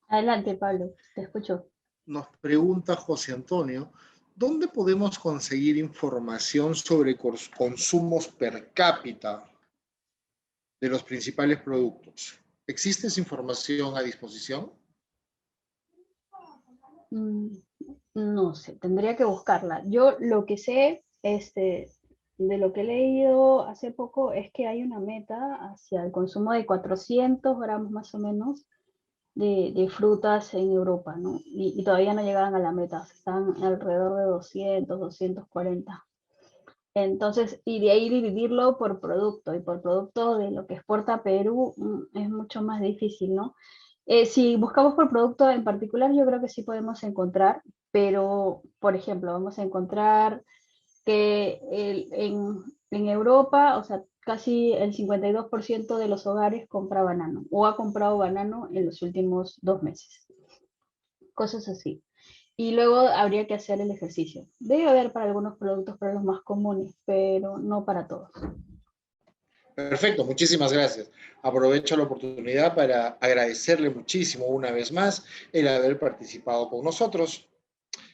Adelante, Pablo, te escucho. Nos pregunta José Antonio, ¿dónde podemos conseguir información sobre consumos per cápita de los principales productos? ¿Existe esa información a disposición? No sé, tendría que buscarla. Yo lo que sé, de lo que he leído hace poco, es que hay una meta hacia el consumo de 400 gramos más o menos de frutas en Europa, ¿no? Y todavía no llegaban a la meta, están alrededor de 200, 240. Entonces, y de ahí dividirlo por producto, y por producto de lo que exporta Perú es mucho más difícil, ¿no? Si buscamos por producto en particular, yo creo que sí podemos encontrar, pero, por ejemplo, vamos a encontrar que en Europa, o sea, casi el 52% de los hogares compra banano, o ha comprado banano en los últimos 2 meses. Cosas así. Y luego habría que hacer el ejercicio. Debe haber para algunos productos, para los más comunes, pero no para todos. Perfecto, muchísimas gracias. Aprovecho la oportunidad para agradecerle muchísimo una vez más el haber participado con nosotros.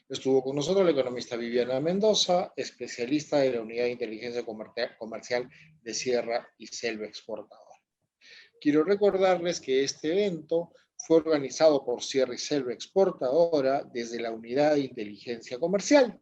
Estuvo con nosotros la economista Viviana Mendoza, especialista de la Unidad de Inteligencia Comercial de Sierra y Selva Exportadora. Quiero recordarles que este evento fue organizado por Sierra y Selva Exportadora desde la Unidad de Inteligencia Comercial.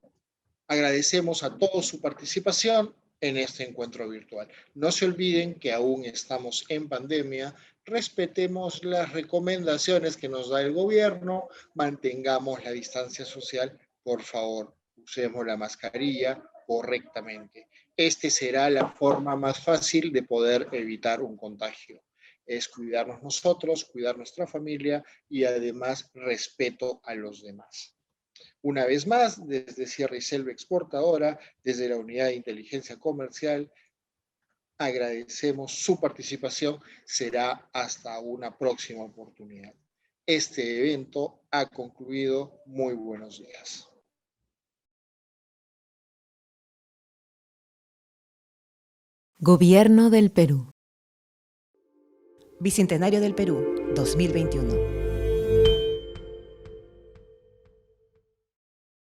Agradecemos a todos su participación en este encuentro virtual. No se olviden que aún estamos en pandemia, respetemos las recomendaciones que nos da el gobierno, mantengamos la distancia social, por favor, usemos la mascarilla correctamente. Esta será la forma más fácil de poder evitar un contagio. es cuidarnos nosotros, cuidar nuestra familia y además respeto a los demás. Una vez más, desde Sierra y Selva Exportadora, desde la Unidad de Inteligencia Comercial, agradecemos su participación. Será hasta una próxima oportunidad. Este evento ha concluido. Muy buenos días. Gobierno del Perú. Bicentenario del Perú, 2021.